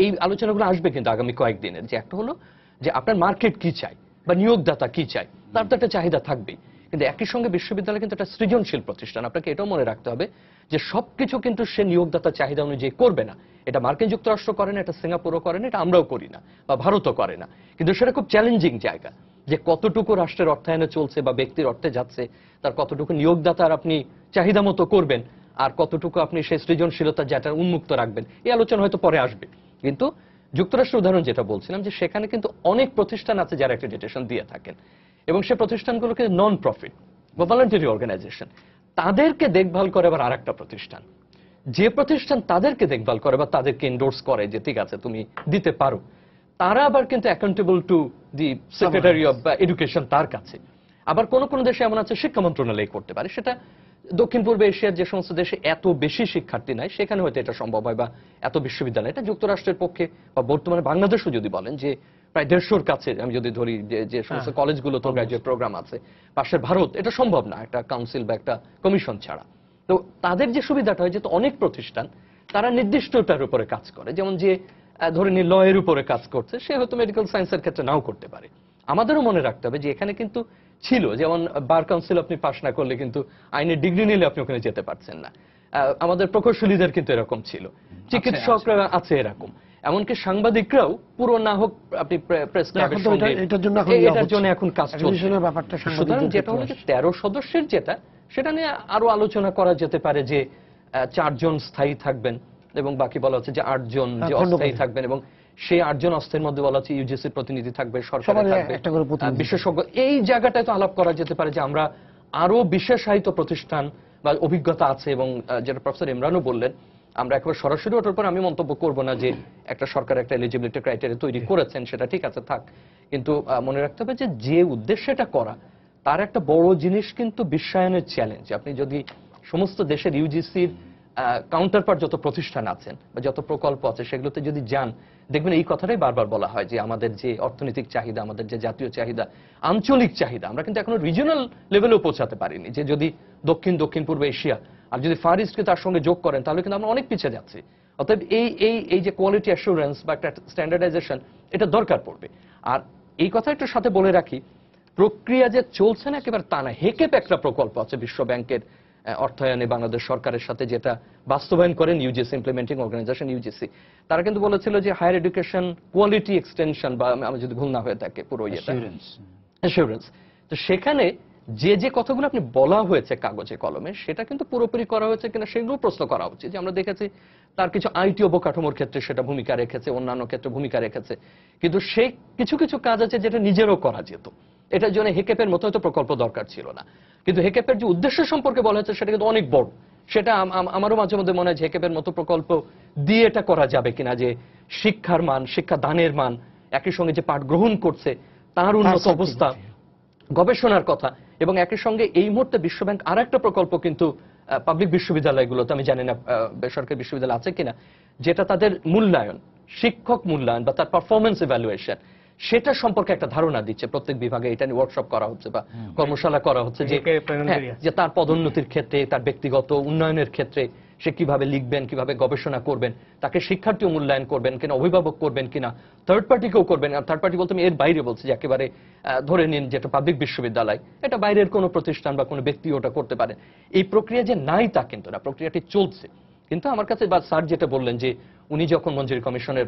এই আলোচনাগুলো আসবে কিন্তু আগামী কয়েকদিনের। যে একটা হলো যে আপনার মার্কেট কি চাই বা নিয়োগদাতা কি চাই, তার তো একটা চাহিদা থাকবেই। কিন্তু একই সঙ্গে বিশ্ববিদ্যালয় কিন্তু একটা সৃজনশীল প্রতিষ্ঠান। আপনাকে এটাও মনে রাখতে হবে যে সবকিছু কিন্তু সে নিয়োগদাতা চাহিদা অনুযায়ী করবে না। এটা মার্কিন যুক্তরাষ্ট্র করে না, এটা সিঙ্গাপুরও করে না, এটা আমরাও করি না, বা ভারতও করে না। কিন্তু সেটা খুব চ্যালেঞ্জিং জায়গা, যে কতটুকু রাষ্ট্রের অর্থায়নে চলছে বা ব্যক্তির অর্থে যাচ্ছে, তার কতটুকু নিয়োগদাতার আপনি চাহিদা মতো করবেন, আর কতটুকু আপনি সেই সৃজনশীলতা যেটা উন্মুক্ত রাখবেন। এই আলোচনা হয়তো পরে আসবে। কিন্তু যুক্তরাষ্ট্রের উদাহরণ যেটা বলছিলাম, যে সেখানে কিন্তু অনেক প্রতিষ্ঠান আছে যারা অ্যাক্রেডিটেশন দিয়ে থাকেন, এবং সে প্রতিষ্ঠানগুলোকে নন প্রফিট বা ভলান্টারি অর্গানাইজেশন। তাদেরকে দেখভাল করে আবার আরেকটা প্রতিষ্ঠান, যে প্রতিষ্ঠান তাদেরকে দেখভাল করে বা তাদেরকে এন্ডোর্স করে যে ঠিক আছে তুমি দিতে পারো, তারা আবার কিন্তু accountable to the secretary of education, তার কাছে। আবার কোন কোন দেশে এমন আছে শিক্ষা মন্ত্রণালয় করতে পারে। সেটা দক্ষিণ পূর্ব এশিয়ার যে সমস্ত দেশে এত বেশি শিক্ষার্থী নাই সেখানে হয়তো এটা সম্ভব হয়, বা এত বিশ্ববিদ্যালয়। এটা যুক্তরাষ্ট্রের পক্ষে বা বর্তমানে বাংলাদেশও যদি বলেন যে প্রায় 150-র কাছে আমি যদি ধরি যে সমস্ত কলেজগুলো তো গ্রাজুয়েট প্রোগ্রাম আছে, পাশের ভারত, এটা সম্ভব না একটা কাউন্সিল বা একটা কমিশন ছাড়া। তো তাদের যে সুবিধাটা হয়, যেহেতু অনেক প্রতিষ্ঠান তারা নির্দিষ্টটার উপরে কাজ করে, যেমন যে ধরে নি ল এর উপরে কাজ করছে, সে হয়তো মেডিকেল সায়েন্সের ক্ষেত্রে নাও করতে পারে। আমাদেরও মনে রাখতে হবে যে এখানে কিন্তু ছিল, যেমন বার কাউন্সিল আপনি পাশ না করলে কিন্তু আইনের ডিগ্রি নিলে আপনি ওখানে যেতে পারছেন না। আমাদের প্রকৌশলীদের কিন্তু এরকম ছিল, চিকিৎসকরা আছে এরকম, এমনকি সাংবাদিকরাও পুরো না হোক আপনি প্রেস ক্লাবের সঙ্গে এটার জন্য এখন কাজ চলছে। সুতরাং যেটা হলো যে 13 সদস্যের যেটা, সেটা নিয়ে আরো আলোচনা করা যেতে পারে যে 4 জন স্থায়ী থাকবেন এবং বাকি বলা হচ্ছে যে 8 জন যে অস্থায়ী থাকবেন, এবং সেই 8 জন অস্থায়ীর মধ্যে বলা হচ্ছে ইউজিসির প্রতিনিধি থাকবে, সরকারের থাকবে, বিশেষজ্ঞ। এই জায়গাটায় তো আলাপ করা যেতে পারে যে আমরা আরো বিশেষায়িত প্রতিষ্ঠান বা অভিজ্ঞতা আছে, এবং যেটা প্রফেসর ইমরানও বললেন, আমরা একবার সরাসরি ওটার উপর আমি মন্তব্য করব না যে একটা সরকার একটা এলিজিবিলিটি ক্রাইটেরিয়া তৈরি করেছেন, সেটা ঠিক আছে থাক। কিন্তু মনে রাখতে হবে যে উদ্দেশ্যটা করা, তার একটা বড় জিনিস কিন্তু বিশ্বায়নের চ্যালেঞ্জ। আপনি যদি সমস্ত দেশের ইউজিসির কাউন্টারপার্ট যত প্রতিষ্ঠান আছেন বা যত প্রকল্প আছে সেগুলোতে যদি যান, দেখবেন এই কথাটাই বারবার বলা হয় যে আমাদের যে অর্থনৈতিক চাহিদা, আমাদের যে জাতীয় চাহিদা, আঞ্চলিক চাহিদা, আমরা কিন্তু এখনো রিজিওনাল লেভেলেও পৌঁছাতে পারিনি। যে যদি দক্ষিণ পূর্ব এশিয়া আর যদি ফার ইস্টকে তার সঙ্গে যোগ করেন, তাহলে কিন্তু আমরা অনেক পিছিয়ে যাচ্ছি। অতএব এই যে কোয়ালিটি অ্যাসুরেন্স বা একটা স্ট্যান্ডার্ডাইজেশন, এটা দরকার পড়বে। আর এই কথা একটু সাথে বলে রাখি, প্রক্রিয়া যে চলছে না একেবারে তা না। হেকেপ একটা প্রকল্প আছে বিশ্ব ব্যাংকের অর্থায়নে বাংলাদেশ সরকারের সাথে, যেটা বাস্তবায়ন করেন ইউজিসি, ইমপ্লিমেন্টিং অর্গানাইজেশন ইউজিসি। তারা কিন্তু বলেছিল যে হায়ার এডুকেশন কোয়ালিটি এক্সটেনশন, বা আমি যদি ভুল না হয়ে থাকে পুরো ইয়েটা অ্যাসুরেন্স। তো সেখানে যে কথাগুলো আপনি বলা হয়েছে কাগজে কলমে, সেটা কিন্তু পুরোপুরি করা হয়েছে কিনা সেগুলো প্রশ্ন করা উচিত। যে আমরা দেখেছি তার কিছু আইটি অবকাঠামোর ক্ষেত্রে সেটা ভূমিকা রেখেছে, অন্যান্য ক্ষেত্রে ভূমিকা রেখেছে, কিন্তু সেই কিছু কাজ আছে যেটা নিজেরও করা যেত। এটার জন্য হেকেপের মতো হয়তো প্রকল্প দরকার ছিল না, কিন্তু হেকেপের যে উদ্দেশ্য সম্পর্কে বলা হচ্ছে সেটা কিন্তু অনেক বড়। সেটা আমারও মাঝে মধ্যে মনে হয় যে হেকেপের মতো প্রকল্প দিয়ে এটা করা যাবে কিনা, যে শিক্ষার মান, শিক্ষা দানের মান, একই সঙ্গে যে পাঠ গ্রহণ করছে তার উন্নত অবস্থা, গবেষণার কথা, এবং একই সঙ্গে এই মুহূর্তে বিশ্বব্যাংক আর একটা প্রকল্প কিন্তু পাবলিক বিশ্ববিদ্যালয়গুলোতে, আমি জানি না বেসরকারি বিশ্ববিদ্যালয় আছে কিনা, যেটা তাদের মূল্যায়ন, শিক্ষক মূল্যায়ন বা তার পারফরমেন্স ইভ্যালুয়েশন, সেটা সম্পর্কে একটা ধারণা দিচ্ছে। প্রত্যেক বিভাগে এটা নিয়ে ওয়ার্কশপ করা হচ্ছে বা কর্মশালা করা হচ্ছে, যে তার পদোন্নতির ক্ষেত্রে, তার ব্যক্তিগত উন্নয়নের ক্ষেত্রে সে কিভাবে লিখবেন, কিভাবে গবেষণা করবেন, তাকে শিক্ষার্থীও মূল্যায়ন করবেন কিনা, অভিভাবক করবেন কিনা, থার্ড পার্টিকেও করবেন। আর থার্ড পার্টি বলতে আমি এর বাইরে বলছি, যে একেবারে ধরে নিন যেটা পাবলিক বিশ্ববিদ্যালয়, এটা বাইরের কোনো প্রতিষ্ঠান বা কোনো ব্যক্তি ওটা করতে পারে। এই প্রক্রিয়া যে নাই তা কিন্তু না, প্রক্রিয়াটি চলছে। কিন্তু আমার কাছে বা স্যার যেটা বললেন যে উনি যখন মঞ্জুরি কমিশনের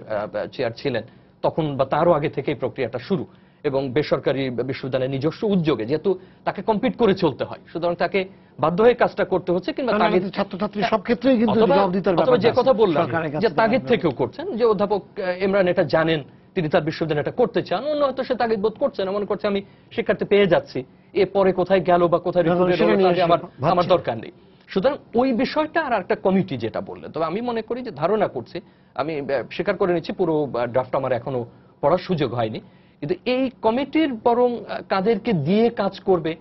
চেয়ার ছিলেন তখন বা তারও আগে থেকেই প্রক্রিয়াটা শুরু, এবং বেসরকারি বিশ্ববিদ্যালয়ের নিজস্ব উদ্যোগে, যেহেতু তাকে কম্পিট করে চলতে হয়, সুতরাং তাকে বাধ্য হয়ে কাজটা করতে হচ্ছে, কিংবা ছাত্রছাত্রী সব ক্ষেত্রেই কিন্তু যে কথা বললাম যে তাগিদ থেকেও করছেন, যে অধ্যাপক ইমরান এটা জানেন, তিনি তার বিশ্ববিদ্যালয়ে এটা করতে চান, অন্য হয়তো সে তাগিদ বোধ করছে না, মনে করছে আমি শিক্ষার্থী পেয়ে যাচ্ছি, এরপরে কোথায় গেল বা কোথায় আমার দরকার নেই। সুতরাং ওই বিষয়টা আর একটা কমিটি যেটা বললেন, তবে আমি মনে করি যে ধারণা করছি, আমি স্বীকার করে নিচ্ছি পুরো ড্রাফট আমার এখনো পড়ার সুযোগ হয়নি, কিন্তু এই কমিটির বরং কাদেরকে দিয়ে কাজ করবে,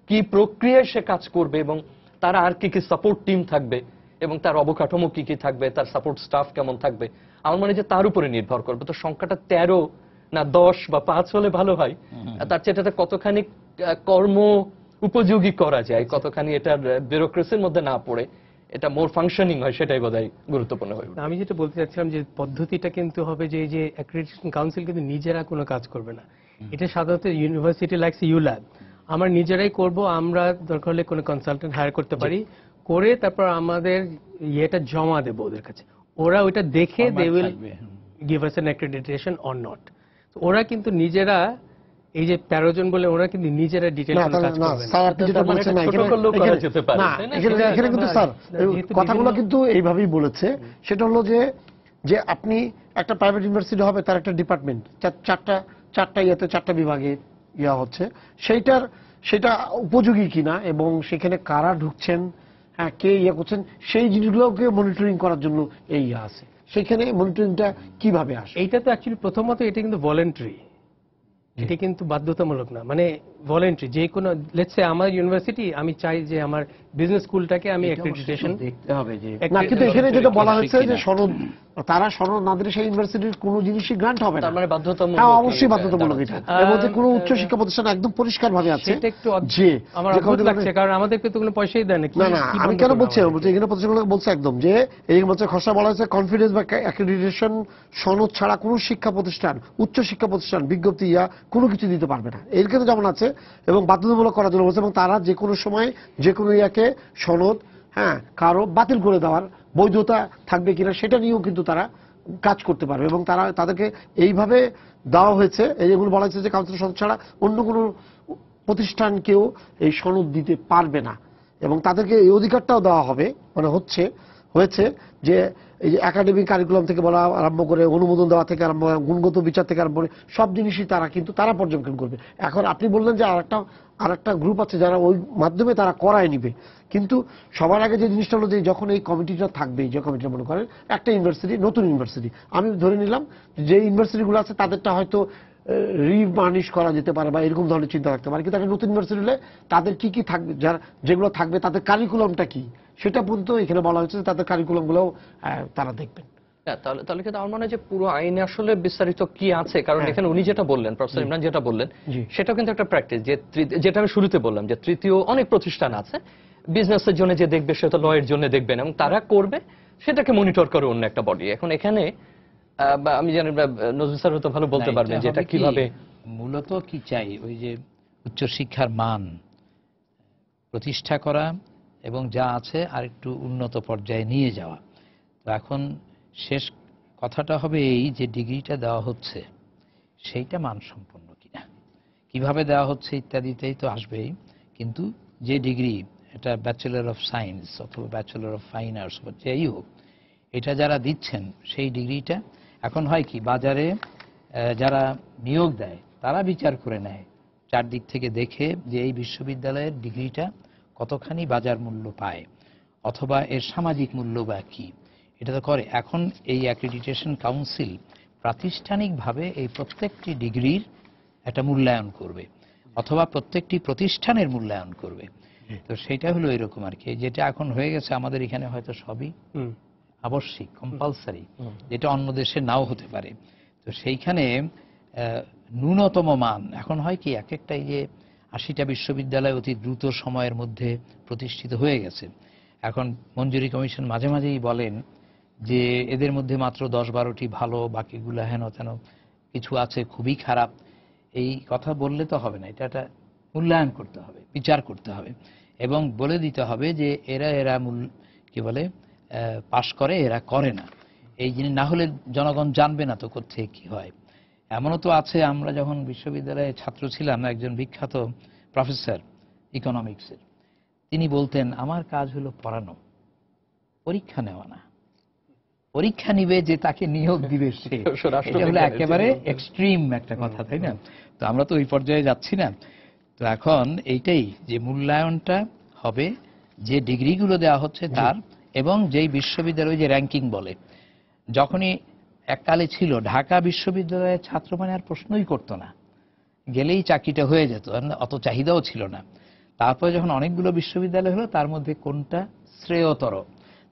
কি প্রক্রিয়ায় সে কাজ করবে, এবং তার আর কি কি সাপোর্ট টিম থাকবে, এবং তার অবকাঠামো কি কি থাকবে, তার সাপোর্ট স্টাফ কেমন থাকবে, আমার মনে হয় যে তার উপরে নির্ভর করবে। তো সংখ্যাটা 13 না 10 বা 5 হলে ভালো হয়, তার চেয়ে এটা কতখানি কর্ম উপযোগী করা যায়, কতখানি এটার ব্যুরোক্রেসির মধ্যে না পড়ে এটা মোর ফাংশনিং হয়, সেটাই বোধহয় গুরুত্বপূর্ণ হয়ে উঠবে। আমি যেটা বলতে চাচ্ছিলাম যে পদ্ধতিটা কিন্তু হবে যে এই যে অ্যাক্রেডিটেশন কাউন্সিল কিন্তু নিজেরা কোনো কাজ করবে না, এটা সাধারণত ইউনিভার্সিটি লাইকস ইউল্যাব, আমরা নিজেরাই করব। আমরা দরকার হলে কোনো কনসালটেন্ট হায়ার করতে পারি, করে তারপর আমাদের ইয়েটা জমা দেবো ওদের কাছে, ওরা ওইটা দেখে they will give us an accreditation or not. ওরা কিন্তু নিজেরা, এই যে 13 জন বলে, ওরা কিন্তু নিজেরা ডিটেইল কাজ করবে না। স্যার আপনি যেটা বলছেন না, এখানে কিন্তু স্যার কথাগুলো কিন্তু এইভাবেই বলেছে, সেটা হলো যে আপনি একটা প্রাইভেট ইউনিভার্সিটি হবে, তার একটা ডিপার্টমেন্ট, চারটা বিভাগে ইয়া হচ্ছে, সেটা উপযোগী কিনা এবং সেখানে কারা ঢুকছেন, হ্যাঁ কে ইয়ে করছেন, সেই জিনিসগুলোকে মনিটরিং করার জন্য এই ইয়ে আছে। সেখানে মনিটরিংটা কিভাবে আসে? এইটা তো অ্যাকচুয়ালি প্রথমত এটা কিন্তু ভলেন্টারি, এটা কিন্তু বাধ্যতামূলক না, মানে ভলেন্টারি। যে কোনো লেটস সে আমার ইউনিভার্সিটি, আমি চাই যে আমার বিজনেস স্কুলটাকে আমি অ্যাক্রেডিটেশন দেখতে হবে যে না, কিন্তু এখানে যেটা বলা হয়েছে যে তারা সনদ না দিলে সেই ইউনিভার্সিটির কোনো জিনিসই গ্রান্ট হবে না, তার মানে বাধ্যতামূলক। হ্যাঁ অবশ্যই বাধ্যতামূলক। এটা এর মধ্যে কোনো উচ্চ শিক্ষা প্রতিষ্ঠান একদম পরিষ্কার ভাবে আছে যে আমার অদ্ভুত লাগছে, কারণ আমাদেরকে তো কোনো পয়সাই দেয় না। না আমি কেন বলছি, এখানে প্রতিষ্ঠানগুলো বলছে একদম যে এই বছর খসড়া বলা হয়েছে কনফিডেন্স বা অ্যাক্রেডিটেশন সনদ ছাড়া কোনো শিক্ষা প্রতিষ্ঠান, উচ্চ শিক্ষা প্রতিষ্ঠান বিজ্ঞপ্তি কোনো কিছু দিতে পারবে না, এর ক্ষেত্রে যেমন আছে, এবং বাধ্যতামূলক করার জন্য বলছে, এবং তারা যে কোনো সময় যে কোনো ইয়াকে সনদ কারো বাতিল করে দেওয়ার বৈধতা থাকবে কিনা সেটা নিয়েও কিন্তু তারা কাজ করতে পারবে, এবং তাদেরকে এইভাবে দেওয়া হয়েছে। এইগুলো বলা হয়েছে যে কাউন্সিল সনদ ছাড়া অন্য কোনো প্রতিষ্ঠানকেও এই সনদ দিতে পারবে না, এবং তাদেরকে এই অধিকারটাও দেওয়া হবে, মানে হয়েছে যে এই যে একাডেমিক কারিকুলাম থেকে বলা আরম্ভ করে, অনুমোদন দেওয়া থেকে আরম্ভ করে, গুণগত বিচার থেকে আরম্ভ করে সব জিনিসই তারা পর্যবেক্ষণ করবে। এখন আপনি বললেন যে আরেকটা গ্রুপ আছে যারা ওই মাধ্যমে তারা করায় নিবে, কিন্তু সবার আগে যে জিনিসটা হলো যে যখন এই কমিটিটা থাকবে, যে কমিটিটা মনে করেন একটা ইউনিভার্সিটি, নতুন ইউনিভার্সিটি, আমি ধরে নিলাম যে ইউনিভার্সিটিগুলো আছে তাদেরটা হয়তো রিবার্নিশ করা যেতে পারে বা এরকম ধরনের চিন্তা রাখতে পারে, কিন্তু একটা নতুন ইউনিভার্সিটি হলে তাদের কি কি থাকবে, যেগুলো থাকবে তাদের কারিকুলামটা কি, সেটা পর্যন্ত এখানে বলা হয়েছে, তাদের কারিকুলাম গুলো তারা দেখবেন। তাহলে কিন্তু আমার মনে হয় যে পুরো আইনে আসলে বিস্তারিত কি আছে, কারণ এখানে উনি যেটা বললেন, প্রফেসর ইমরান যেটা বললেন, সেটাও কিন্তু একটা প্র্যাকটিস, যেটা আমি শুরুতে বললাম যে তৃতীয় অনেক প্রতিষ্ঠান আছে, বিজনেসের জন্য যে দেখবে সে তো লয়ের জন্য দেখবেন, এবং তারা করবে, সেটাকে মনিটর করে অন্য একটা বডি। এখন এখানে আমি জানি নজরুল স্যার হয়তো ভালো বলতে পারবেন যে এটা কিভাবে মূলত কি চাই, ওই যে উচ্চশিক্ষার মান প্রতিষ্ঠা করা এবং যা আছে আরেকটু উন্নত পর্যায়ে নিয়ে যাওয়া। তো এখন শেষ কথাটা হবে এই যে ডিগ্রিটা দেওয়া হচ্ছে সেইটা মানসম্পন্ন কিনা, কিভাবে দেওয়া হচ্ছে ইত্যাদিতেই তো আসবেই, কিন্তু যে ডিগ্রি, এটা ব্যাচেলর অফ সায়েন্স অথবা ব্যাচেলর অফ ফাইন আর্টস বা যাই হোক, এটা যারা দিচ্ছেন সেই ডিগ্রিটা, এখন হয় কি বাজারে যারা নিয়োগ দেয় তারা বিচার করে নেয় চারদিক থেকে দেখে যে এই বিশ্ববিদ্যালয়ের ডিগ্রিটা কতখানি বাজার মূল্য পায় অথবা এর সামাজিক মূল্য বা কি, এটা তো করে। এখন এই অ্যাক্রিডিটেশন কাউন্সিল প্রাতিষ্ঠানিকভাবে এই প্রত্যেকটি ডিগ্রির একটা মূল্যায়ন করবে অথবা প্রত্যেকটি প্রতিষ্ঠানের মূল্যায়ন করবে। তো সেটা হলো এরকম আর কি, যেটা এখন হয়ে গেছে আমাদের এখানে হয়তো সবই আবশ্যিক, কম্পালসারি, যেটা অন্য দেশে নাও হতে পারে। তো সেইখানে ন্যূনতম মান এখন হয় কি, এক একটা এই যে 80টা বিশ্ববিদ্যালয় অতি দ্রুত সময়ের মধ্যে প্রতিষ্ঠিত হয়ে গেছে। এখন মঞ্জুরি কমিশন মাঝে মাঝেই বলেন যে এদের মধ্যে মাত্র 10-12টি ভালো, বাকিগুলো হেন তেন কিছু আছে খুবই খারাপ। এই কথা বললে তো হবে না, এটা একটা মূল্যায়ন করতে হবে, বিচার করতে হবে এবং বলে দিতে হবে যে এরা কি বলে পাশ করে, এরা করে না। এই জিনিস না হলে জনগণ জানবে না তো কোত্থেকে কি হয়। এমনও তো আছে, আমরা যখন বিশ্ববিদ্যালয়ে ছাত্র ছিলাম, একজন বিখ্যাত প্রফেসর ইকোনমিক্সের, তিনি বলতেন আমার কাজ হলো পড়ানো, পরীক্ষা নেওয়া না। পরীক্ষা নিবে যে তাকে নিয়োগ দিবে সে, এটা হলো একেবারে এক্সট্রিম একটা কথা, তাই না? তো আমরা তো ওই পর্যায়ে যাচ্ছি না। তো এখন এইটাই যে মূল্যায়নটা হবে যে ডিগ্রিগুলো দেওয়া হচ্ছে তার, এবং যেই বিশ্ববিদ্যালয় যে র্যাঙ্কিং বলে, যখনই এককালে ছিল ঢাকা বিশ্ববিদ্যালয়ের ছাত্র মানে আর প্রশ্নই করতো না, গেলেই চাকরিটা হয়ে যেত, অত চাহিদাও ছিল না। তারপরে যখন অনেকগুলো বিশ্ববিদ্যালয় হলো, তার মধ্যে কোনটা শ্রেয়তর,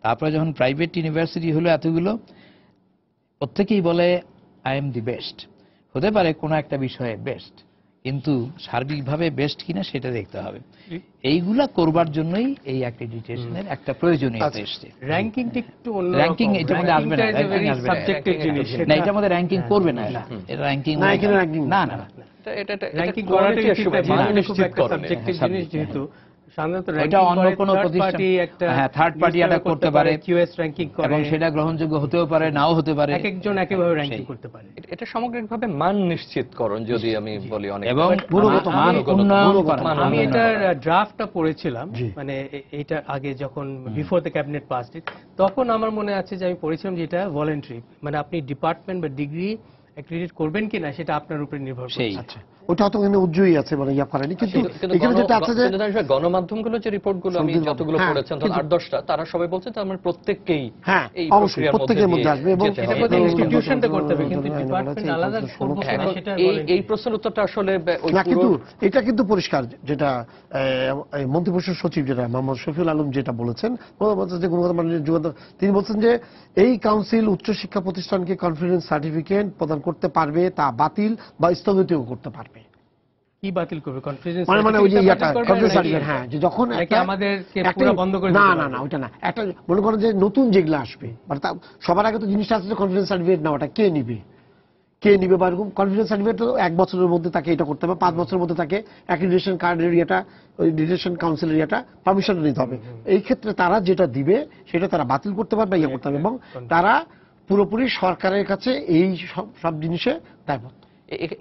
তারপরে যখন প্রাইভেট ইউনিভার্সিটি হলো এতগুলো, প্রত্যেকেই বলে আই এম দি বেস্ট। হতে পারে কোনো একটা বিষয়ে বেস্ট, কিন্তু সার্বিকভাবে বেস্ট কিনা সেটা দেখতে হবে। এইগুলা করবার জন্যই এই অ্যাক্রিডিটেশনের একটা প্রয়োজনীয়তা এসছে। র্যাঙ্কিংটা একটু অন্য র্যাঙ্কিং এটার মধ্যে আসবে না, র্যাঙ্কিং আসবে সাবজেক্টিভ জিনিস না, এটার মধ্যে র্যাঙ্কিং করবে না, এটা র্যাঙ্কিং না না না, র্যাঙ্কিং করাটা খুব একটা সাবজেক্টিভ জিনিস, যেহেতু সাধারণত এটা অন্য কোনো প্রতিষ্ঠান থার্ড পার্টি এটা করতে পারে, কিউএস র্যাঙ্কিং করে, এবং সেটা গ্রহণযোগ্য হতেও পারে নাও হতে পারে, একজন একইভাবে র্যাঙ্কিং করতে পারে। এটা সামগ্রিকভাবে মান নিশ্চিতকরণ, যদি আমি বলি, অনেক এবং মান উন্নয়ন করা। আমি এটার ড্রাফটটা পড়েছিলাম, মানে এটা আগে যখন বিফোর দ্য ক্যাবিনেট পাসড ইট, তখন আমার মনে আছে যে আমি পড়েছিলাম যে এটা ভলান্টারি, মানে আপনি ডিপার্টমেন্ট বা ডিগ্রি অ্যাক্রিডিট করবেন কিনা সেটা আপনার উপরে নির্ভর করছে। আচ্ছা, ওটা তো কিন্তু উজ্জ্বলই আছে, মানে ইয়া করেনি, কিন্তু এখানে যেটা আছে যে গণমাধ্যমগুলো যে রিপোর্টগুলো আমি যতগুলো পড়েছেন 8-10টা, তারা সবাই বলছে যে আমরা প্রত্যেককেই এই অবশ্যই প্রত্যেকের মধ্যে আসবে, এবং এটা ইনস্টিটিউশনটা করতে হবে, কিন্তু ডিপার্টমেন্ট আলাদা করব কিনা সেটা এই প্রশ্নের উত্তরটা আসলে না, কিন্তু এটা কিন্তু পরিষ্কার, যেটা মন্ত্রিপরিষদ সচিব যেটা মোহাম্মদ শফিউল আলম যেটা বলেছেন, যে গুণগত মানের যোগাযোগ, তিনি বলছেন যে এই কাউন্সিল উচ্চশিক্ষা প্রতিষ্ঠানকে কনফিডেন্স সার্টিফিকেট প্রদান করতে পারবে, তা বাতিল বা স্থগিতও করতে পারবে। কি বাতিল করবে? কনফিডেন্স মানে ওই যে ইয়াটা কনফিডেন্স সার্টিফিকেট, হ্যাঁ, যে যখন একটা আমাদেরকে পুরো বন্ধ করে না না না ওইটা না, একটা মনে করেন যে নতুন যেগুলো আসবে, মানে সবার আগে তো জিনিসটা আছে যে কনফিডেন্স সার্টিফিকেট নেওয়াটা কে নিবে বা এরকম কনফিডেন্স সার্টিফিকেট তো 1 বছরের মধ্যে তাকে এটা করতে হবে, 5 বছরের মধ্যে তাকে অ্যাক্রিডিটেশন কার্ডের ইয়েটা, ওই ডিটেকশন কাউন্সিলের ইয়েটা পারমিশন নিতে হবে। এই ক্ষেত্রে তারা যেটা দিবে সেটা তারা বাতিল করতে পারবে, ইয়ে করতে হবে, এবং তারা পুরোপুরি সরকারের কাছে এই সব জিনিসে দায়বদ্ধ।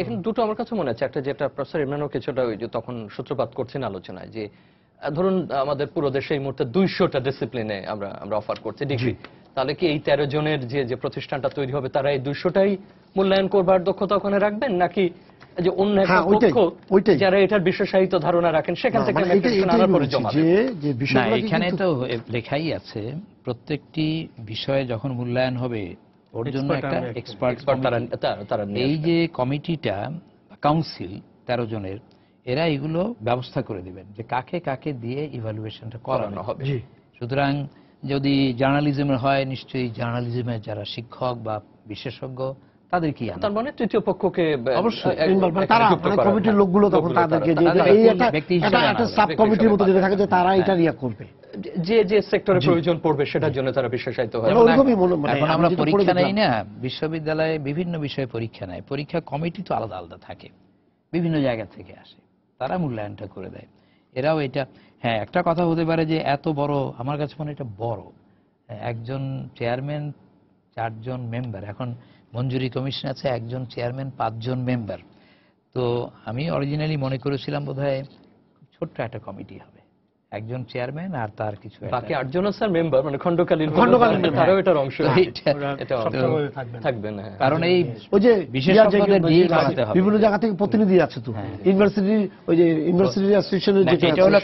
এখানে দুটো আমার কাছে মনে আছে, একটা যেটা প্রফেসর ইমরানও কিছুটা ওই যে তখন সূত্রপাত করছেন আলোচনায়, যে ধরুন আমাদের পুরো দেশে এই মুহূর্তে 200টা ডিসিপ্লিনে আমরা অফার করছি ডিগ্রি, তাহলে কি এই 13 জনের যে প্রতিষ্ঠানটা তৈরি হবে তারা এই 200টাই মূল্যায়ন করবার দক্ষতা ওখানে রাখবেন, নাকি যে অন্য একটা পক্ষ যারা এটার বিশেষায়িত ধারণা রাখেন সেখান থেকে আনার পরে জমা দেবে? এখানে তো লেখাই আছে প্রত্যেকটি বিষয়ে যখন মূল্যায়ন হবে ওর জন্য একটা এক্সপার্ট, এই যে কমিটিটা কাউন্সিল 13 জনের, এরা এগুলো ব্যবস্থা করে দিবেন যে কাকে কাকে দিয়ে ইভালুয়েশনটা করানো হবে। সুতরাং যদি জার্নালিজমের হয়, নিশ্চয়ই জার্নালিজমের যারা শিক্ষক বা বিশেষজ্ঞ তাদের কি, তার মানে তৃতীয় পক্ষকে অবশ্যই তারা কমিটির লোকগুলো তখন তাদেরকে এই একটা সাব কমিটির মতো যেটা থাকে যে তারা এটা ইয়া করবে, যে সেক্টরে প্রয়োজন পড়বে সেটার জন্য তারা বিশেষায়িত হয়। এখন আমরা পরীক্ষা নেই না, বিশ্ববিদ্যালয়ে বিভিন্ন বিষয়ে পরীক্ষা নেয়, পরীক্ষা কমিটি তো আলাদা আলাদা থাকে, বিভিন্ন জায়গা থেকে আসে, তারা মূল্যায়নটা করে দেয়। এরাও এটা, হ্যাঁ, একটা কথা হতে পারে যে এত বড়, আমার কাছে মনে এটা বড়, একজন চেয়ারম্যান 4 জন মেম্বার, এখন মঞ্জুরি কমিশন আছে একজন চেয়ারম্যান 5 জন মেম্বার, তো আমি অরিজিনালি মনে করেছিলাম বোধহয় খুব ছোট্ট একটা কমিটি হবে, একজন চেয়ারম্যান আর তার কিছু বাকি 8 জন স্যার মেম্বার, মানে খণ্ডকালীন member। তারাও এটার অংশ ওরা এটা সবসময় থাকবেন। থাকবেন। কারণ এই ওই যে বিশেষজ্ঞদের দিয়ে বানাতে হবে। বিভিন্ন জায়গা থেকে প্রতিনিধি আছে তো, ইউনিভার্সিটি ওই যে ইউনিভার্সিটি অ্যাসোসিয়েশনের না, যেটা এটা হলো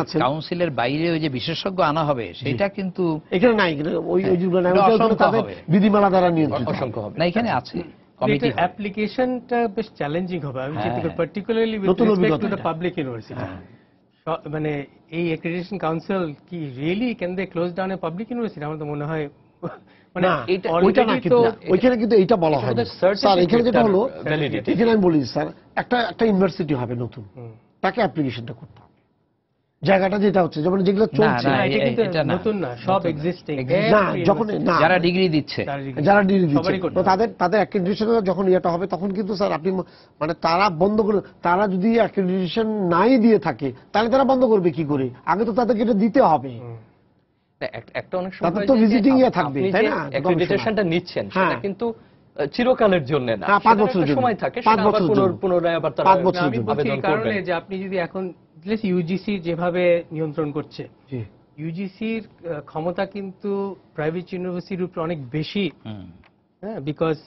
আছে, কাউন্সিলের বাইরে ওই যে বিশেষজ্ঞ আনা হবে সেটা কিন্তু এখানে নাই, ওই যেগুলো নাই, এটা ওটা অসংখ্য তাদের হবে। বিধিমালা দ্বারা নিয়ন্ত্রিত। অসংখ্য হবে। না, এখানে আছে কমিটি এটার অ্যাপ্লিকেশনটা বেশ চ্যালেঞ্জিং হবে আমি চিন্তা করি, হ্যাঁ। পার্টিকুলারলি উইথ নতুন রেসপেক্ট টু অভিজ্ঞতা দ্য পাবলিক ইউনিভার্সিটি। মানে এই অ্যাক্রিডিটেশন কাউন্সিল কি really can they close down a public university? আমার তো মনে হয় মানে না, এটা ওইটা না, already কিন্তু তো ওইখানে কিন্তু এইটা বলা হয় ওদের স্যার। এখানে যেটা হলো, validity। এখানে আমি বলি স্যার, একটা ইউনিভার্সিটি হবে নতুন, তাকে অ্যাপ্লিকেশনটা করতে হবে। জায়গাটা যেটা হচ্ছে যেমন যেগুলো চলছে, না, এটা কিন্তু এটা না। নতুন না, সব এক্সিস্টিং। না, যখন না যারা ডিগ্রি দিচ্ছে যারা ডিগ্রি দিচ্ছে সবারই করতে তো হবে। তাদের অ্যাক্রেডিটেশন যখন ইয়েটা হবে তখন কিন্তু স্যার আপনি মানে তারা বন্ধ করে, তারা যদি অ্যাক্রেডিটেশন নাই দিয়ে থাকে তাহলে তারা বন্ধ করবে কি করে? আগে তো তাদেরকে এটা দিতে হবে। একটা অনেক তাদের সময় তো যে visiting এ থাকবে, আপনি তাই যে না? অ্যাক্রিডিটেশনটা নিচ্ছেন সেটা হ্যাঁ। কিন্তু চিরকালের জন্য না, হ্যাঁ, 5 সেটার বছরের একটা জন্য। সময় থাকে, 5 সেটা আবার বছরের জন্য। পুনরায় আবার তারা 5 বছরের আমি জন্য। বলছি এই আবেদন কারণে করবেন। যে আপনি যদি এখন ইউজিসি যেভাবে নিয়ন্ত্রণ করছে, জি। ইউজিসির ক্ষমতা কিন্তু প্রাইভেট ইউনিভার্সিটির উপর অনেক বেশি, হ্যাঁ, বিকজ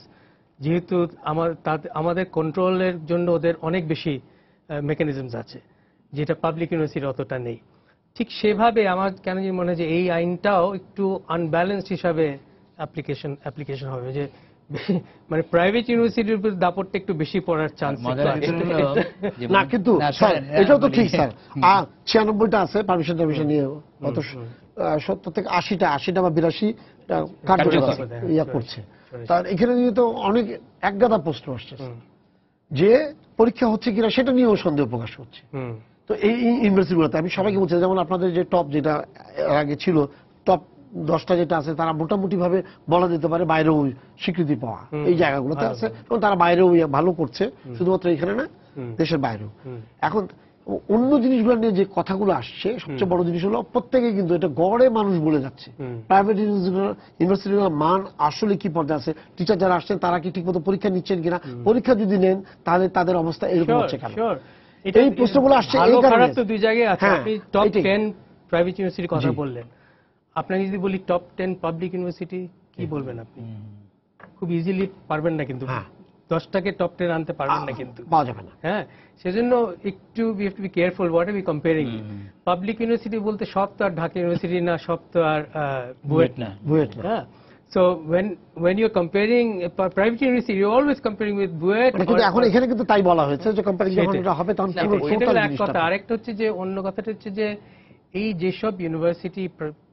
যেহেতু আমাদের কন্ট্রোলের জন্য ওদের অনেক বেশি মেকানিজমস আছে, যেটা পাবলিক ইউনিভার্সিটির অতটা নেই। ঠিক সেভাবে আমার কেন জানি মনে হয় যে এই আইনটাও একটু আনব্যালেন্সড হিসাবে অ্যাপ্লিকেশন হবে, যে মানে প্রাইভেট ইউনিভার্সিটির উপর দাপটটা একটু বেশি পড়ার চান্স মজার বিষয় হলো যে না কিন্তু না, স্যার শোনেন, এটাও তো বলি। ঠিক স্যার। 96টা আছে পারমিশন নিয়ে, গত 70 থেকে 80টা বা 82 কার্যকর ইয়া করছে। তার এখানে নিয়ে তো অনেক একগাদা প্রশ্ন আসছে যে পরীক্ষা হচ্ছে কিনা সেটা নিয়েও সন্দেহ প্রকাশ হচ্ছে। তো এই ইউনিভার্সিটিগুলোতে আমি সবাইকে বলছি, যেমন আপনাদের যে টপ যেটা এর আগে ছিল, টপ 10টা যেটা আছে তারা মোটামুটি ভাবে বলা যেতে পারে বাইরেও স্বীকৃতি পাওয়া এই জায়গাগুলোতে আছে, এবং তারা বাইরেও ভালো করছে, শুধুমাত্র এখানে না, দেশের বাইরেও। এখন অন্য জিনিসগুলো নিয়ে যে কথাগুলো আসছে, সবচেয়ে বড় জিনিস হলো প্রত্যেকে কিন্তু এটা গড়ে মানুষ বলে যাচ্ছে প্রাইভেট ইউনিভার্সিটির মান আসলে কি পর্যায়ে আছে, টিচার যারা আসছেন তারা কি ঠিকমতো পরীক্ষা নিচ্ছেন কিনা, পরীক্ষা যদি নেন তাহলে তাদের অবস্থা এরকম হচ্ছে কেন? এই প্রশ্নগুলো আসছে এই কারণে। তো দুই জায়গায় আছে। হ্যাঁ, আপনি টপ এটাই। 10 প্রাইভেট ইউনিভার্সিটির কথা জি। বললেন, আপনাকে যদি বলি টপ 10 পাবলিক ইউনিভার্সিটি, কি বলবেন আপনি? খুব ইজিলি পারবেন না কিন্তু, হ্যাঁ। 10টাকে টপ 10 আনতে পারবেন না কিন্তু, পাওয়া যাবে না। হ্যাঁ। সেজন্য একটু we have to be careful what are we comparing. Public university বলতে সব তো আর ঢাকা ইউনিভার্সিটি না, সব তো আর বুয়েট না, বুয়েট না। হ্যাঁ। So when you're comparing a private university, you're always comparing with Buet. মানে কিন্তু এখন এখানে কিন্তু তাই বলা হয়েছে যে কোম্পানি যখন সেটাই। এটা হবে তখন না, পুরো ওইটা টোটাল হলো এক জিনিসটা কথা। আরেকটা হচ্ছে যে অন্য কথাটা হচ্ছে যে এই যেসব ইউনিভার্সিটি,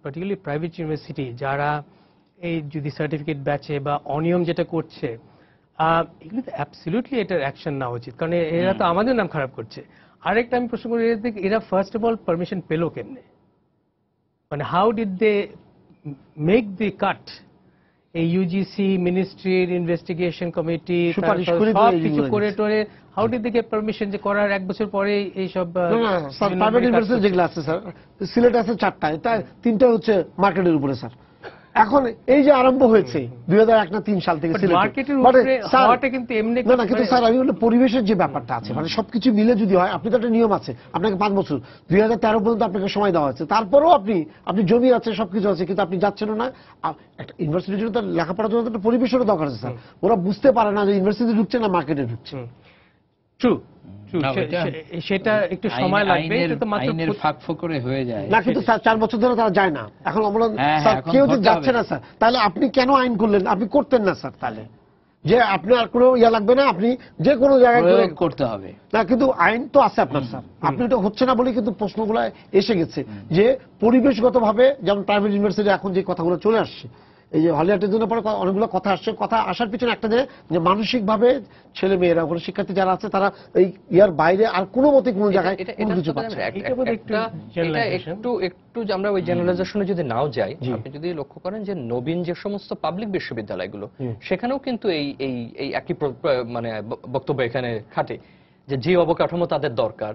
পার্টিকুলারলি প্রাইভেট ইউনিভার্সিটি, যারা এই যদি সার্টিফিকেট ব্যাচে বা অনিয়ম যেটা করছে, এগুলো তো অ্যাবসলিউটলি এটার অ্যাকশন নেওয়া উচিত, কারণ এরা তো আমাদের নাম খারাপ করছে। আরেকটা আমি প্রশ্ন করি, এরা ফার্স্ট অফ অল পারমিশন পেলো কেমনে? মানে how did they make the cut? এই ইউজিসি, মিনিস্ট্রির ইনভেস্টিগেশন কমিটি সুপারিশ করে সব দিয়ে কিছু এগুলো করে টোরে, how did they get permission যে করার 1 বছর পরে এইসব? স্যার প্রাইভেট ইউনিভার্সিটি যেগুলো আছে স্যার, সিলেটে আছে 4টা, এটা 3টা হচ্ছে মার্কেটের উপরে স্যার। এখন এই যে আরম্ভ হয়েছে 2001 না 3 সাল থেকে সিলেটে, মার্কেটের উপরে হওয়াটা কিন্তু এমনি না কিন্তু স্যার আমি বলি পরিবেশের যে ব্যাপারটা আছে, মানে সবকিছু মিলে যদি হয়, আপনি তো একটা নিয়ম আছে, আপনাকে 5 বছর 2013 পর্যন্ত আপনাকে সময় দেওয়া হয়েছে, তারপরেও আপনি জমি আছে, সবকিছু আছে, কিন্তু আপনি যাচ্ছেন না। একটা ইউনিভার্সিটির জন্য তো লেখাপড়ার জন্য তো একটা পরিবেশেরও দরকার আছে স্যার। ওরা বুঝতে পারে না যে ইউনিভার্সিটি ঢুকছে না মার্কেটে ঢুকছে। ট্রু, না, ওইটা সেটা একটু সময় লাগবে, এটা তো মাত্র আইনের ফাঁক ফোকরে হয়ে যায়। না কিন্তু স্যার 4 বছর ধরে তারা যায় না। এখন আমরা হ্যাঁ, স্যার এখন কেউ তো ধরতে যাচ্ছে হবে। না স্যার, তাহলে আপনি কেন আইন করলেন? আপনি করতেন না স্যার, তাহলে যে আপনার কোনো ইয়া লাগবে না, আপনি যে কোনো জায়গায় প্রয়োগ করতে হবে। না, কিন্তু আইন তো আছে আপনার স্যার, আপনি এটা হচ্ছে না বলে কিন্তু প্রশ্নগুলো এসে গেছে যে পরিবেশগতভাবে, যেমন প্রাইভেট ইউনিভার্সিটি এখন যে কথাগুলো চলে আসছে, এই যে হলিয়াটের জন্য পরে অনেকগুলো কথা আসছে, কথা আসার পিছনে একটা যে মানসিকভাবে ছেলে মেয়েরা, কোনো শিক্ষার্থী যারা আছে তারা এই ইয়ার বাইরে আর কোনো মতে কোনো জায়গায় কোনো কিছু পাচ্ছে না। একটু যে আমরা ওই জেনারেলাইজেশনে যদি নাও যাই, আপনি যদি লক্ষ্য করেন যে নবীন যে সমস্ত পাবলিক বিশ্ববিদ্যালয়গুলো, সেখানেও কিন্তু এই একই মানে বক্তব্য এখানে খাটে, যে অবকাঠামো তাদের দরকার,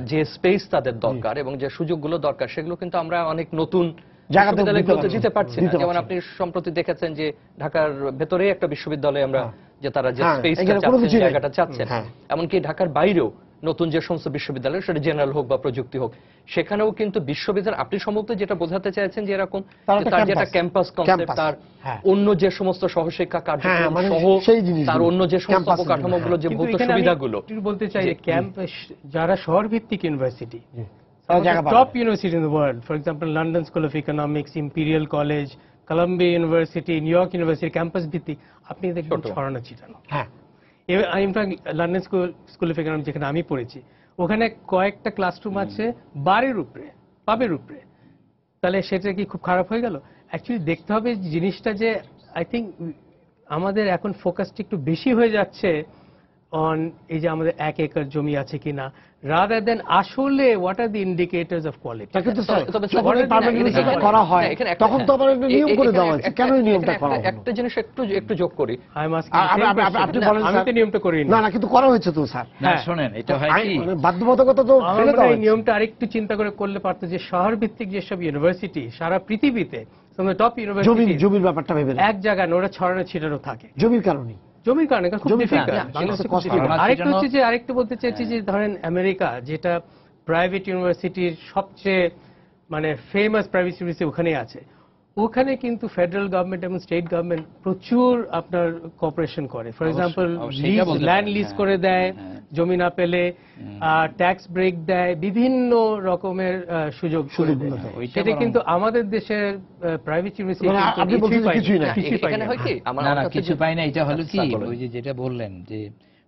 যে স্পেস তাদের দরকার এবং যে সুযোগগুলো দরকার, সেগুলো কিন্তু আমরা অনেক নতুন বিশ্ববিদ্যালয়গুলোতে দিতে পারছি না। যেমন আপনি সম্প্রতি দেখেছেন যে ঢাকার ভেতরে একটা বিশ্ববিদ্যালয়ে আমরা যে তারা যে স্পেসটা চাচ্ছেন, জায়গাটা চাচ্ছেন, এমনকি ঢাকার বাইরেও নতুন যে সমস্ত বিশ্ববিদ্যালয়, সেটা জেনারেল হোক বা প্রযুক্তি হোক, সেখানেও কিন্তু বিশ্ববিদ্যালয়, আপনি সম্ভবত যেটা বোঝাতে চাইছেন যে এরকম তার যেটা ক্যাম্পাস কনসেপ্ট, তার অন্য যে সমস্ত সহশিক্ষা কার্যক্রম সহ তার অন্য যে সমস্ত অবকাঠামোগুলো, যে ভৌত সুবিধাগুলো বলতে চাই, ক্যাম্পাস যারা শহর ভিত্তিক university, top university in the world, for example London School of Economics, Imperial College, Columbia University, New York University, campus ভিত্তিক আপনি দেখবেন ছড়ানো ছিটানো। হ্যাঁ, in fact London school of economics যেখানে আমি পড়েছি, ওখানে কয়েকটা ক্লাসরুম আছে বাড়ির উপরে, পাবের উপরে। তাহলে সেটা কি খুব খারাপ হয়ে গেল? অ্যাকচুয়ালি দেখতে হবে জিনিসটা যে আই থিঙ্ক আমাদের এখন ফোকাসটা একটু বেশি হয়ে যাচ্ছে অন এই যে আমাদের 1 একর জমি আছে কিনা, rather than আসলে what are the indicators of quality। করা হয় তখন তো আবার একটা নিয়ম করে দেওয়া হয়েছে, কেন এই নিয়মটা করা হলো? একটা জিনিস একটু যোগ করি, আপনি বলেন আমি তো নিয়মটা করি না, না কিন্তু করা হয়েছে তো স্যার। হ্যাঁ শুনেন, এটা হয় কি বাধ্যবাধকতা তো ফেলে দেওয়া এই নিয়মটা আরেকটু চিন্তা করলে পারতো যে শহর ভিত্তিক যেসব ইউনিভার্সিটি সারা পৃথিবীতে টপ ইউনিভার্সিটি, জমির ব্যাপারটা ভেবে এক জায়গায় ওরা ছড়ানো ছিটানো থাকে জমির কারণে। জমির কারণে খুব ডিফিকাল্ট। আরেকটু হচ্ছে যে আরেকটু বলতে চাইছি যে ধরেন আমেরিকা, যেটা প্রাইভেট ইউনিভার্সিটির সবচেয়ে মানে ফেমাস প্রাইভেট ইউনিভার্সিটি ওখানেই আছে, ওখানে কিন্তু ফেডারেল গভর্নমেন্ট এবং স্টেট গভর্নমেন্ট প্রচুর আপনার কোঅপারেশন করে। ফর এক্সাম্পল ল্যান্ড লিজ করে দেয় জমি না পেলে, ট্যাক্স ব্রেক দেয়, বিভিন্ন রকমের সুযোগ করে দেয়। সেটা কিন্তু আমাদের দেশের প্রাইভেট ইউনিভার্সিটি কিছু পায় না। এটা হলো কি, ওই যে যেটা বললেন যে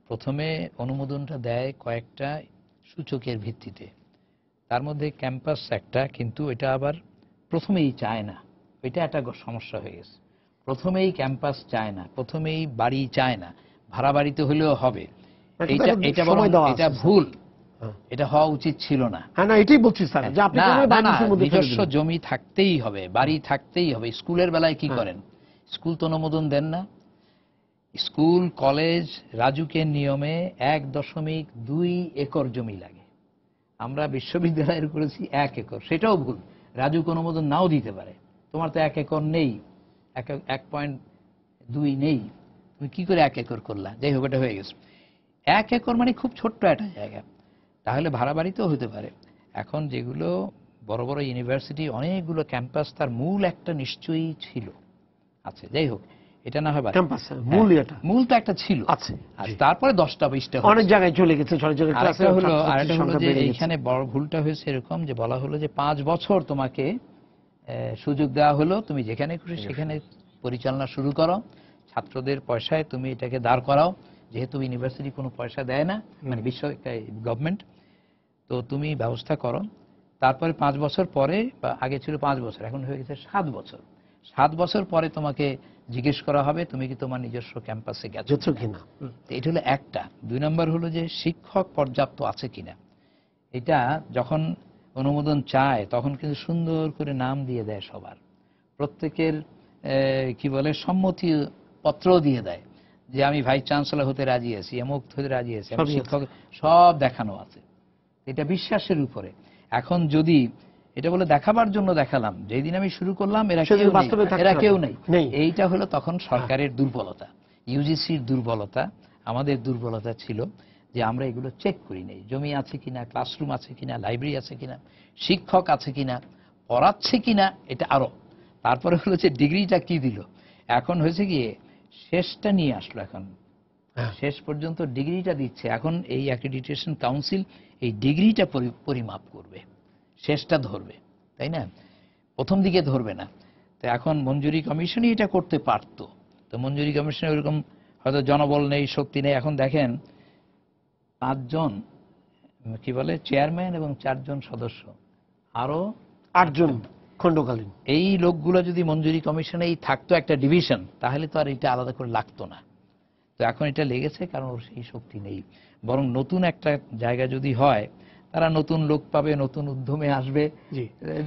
প্রথমে অনুমোদনটা দেয় কয়েকটা সূচকের ভিত্তিতে, তার মধ্যে ক্যাম্পাস একটা, কিন্তু এটা আবার প্রথমেই চায় না। এটা একটা সমস্যা হয়ে গেছে। প্রথমেই ক্যাম্পাস চায় না, প্রথমেই বাড়ি চায় না, ভাড়া বাড়িতে হলেও হবে। এটা ভুল, এটা হওয়া উচিত ছিল না। এটাই বলছি স্যার, যে আপনি নিজস্ব জমি থাকতেই হবে, বাড়ি থাকতেই হবে। স্কুলের বেলায় কি করেন? স্কুল তো অনুমোদন দেন না। স্কুল কলেজ রাজুকের নিয়মে 1.2 একর জমি লাগে। আমরা বিশ্ববিদ্যালয়ের করেছি 1 একর, সেটাও ভুল। রাজুক অনুমোদন নাও দিতে পারে। তোমার তো 1 একর নেই, 1.2 নেই, তুমি কি করে 1 একর করলা? যাই হোক, এটা হয়ে গেছে। 1 একর মানে খুব ছোট্ট একটা জায়গা, তাহলে ভাড়া বাড়িতেও হতে পারে। এখন যেগুলো বড় বড় ইউনিভার্সিটি, অনেকগুলো ক্যাম্পাস, তার মূল একটা নিশ্চয়ই ছিল, আছে। যাই হোক, এটা না হয় মূল তো একটা ছিল, তারপরে 10টা 20টা অনেক জায়গায় চলে গেছে। আরেকটা হলো যে এইখানে বড় ভুলটা হয়েছে এরকম, যে বলা হলো যে 5 বছর তোমাকে সুযোগ দেওয়া হলো, তুমি যেখানে খুশি সেখানে পরিচালনা শুরু করো, ছাত্রদের পয়সায় তুমি এটাকে দাঁড় করাও। যেহেতু ইউনিভার্সিটি কোনো পয়সা দেয় না, মানে গভর্নমেন্ট, তো তুমি ব্যবস্থা করো। তারপরে 5 বছর পরে, বা আগে ছিল 5 বছর, এখন হয়ে গেছে 7 বছর। 7 বছর পরে তোমাকে জিজ্ঞেস করা হবে তুমি কি তোমার নিজস্ব ক্যাম্পাসে গেছো কিনা। এটা হলো একটা। 2 নম্বর হলো যে শিক্ষক পর্যাপ্ত আছে কিনা। এটা যখন অনুমোদন চায় তখন কিন্তু সুন্দর করে নাম দিয়ে দেয় সবার, প্রত্যেকের কি বলে সম্মতি পত্র দিয়ে দেয়, যে আমি ভাইস চ্যান্সেলর হতে রাজি আছি, এমক হতে রাজি আছি, আমি শিক্ষক, সব দেখানো আছে। এটা বিশ্বাসের উপরে। এখন যদি এটা বলে দেখাবার জন্য দেখালাম, যেদিন আমি শুরু করলাম এরা কেউ নেই, এইটা হলো তখন সরকারের দুর্বলতা, ইউজিসির দুর্বলতা, আমাদের দুর্বলতা ছিল যে আমরা এগুলো চেক করি নাই। জমি আছে কিনা, ক্লাসরুম আছে কিনা, লাইব্রেরি আছে কিনা, শিক্ষক আছে কিনা, পড়াচ্ছে কিনা, এটা আরো। তারপরে হলো যে ডিগ্রিটা কি দিল। এখন হয়েছে কি, শেষটা নিয়ে আসলো, এখন শেষ পর্যন্ত ডিগ্রিটা দিচ্ছে। এখন এই অ্যাক্রিডিটেশন কাউন্সিল এই ডিগ্রিটা পরিমাপ করবে, শেষটা ধরবে, তাই না? প্রথম দিকে ধরবে না। তো এখন মঞ্জুরি কমিশনই এটা করতে পারতো। তো মঞ্জুরি কমিশনে ওরকম হয়তো জনবল নেই, শক্তি নেই। এখন দেখেন 5 জন কি বলে চেয়ারম্যান এবং 4 জন সদস্য, আরো 8 জন খণ্ডকালীন। এই লোকগুলো যদি মঞ্জুরি কমিশনেই থাকতো একটা ডিভিশন, তাহলে তো আর এটা আলাদা করে লাগতো না। তো এখন এটা লেগেছে কারণ ওর সেই শক্তি নেই। বরং নতুন একটা জায়গা যদি হয়, তারা নতুন লোক পাবে, নতুন উদ্যমে আসবে,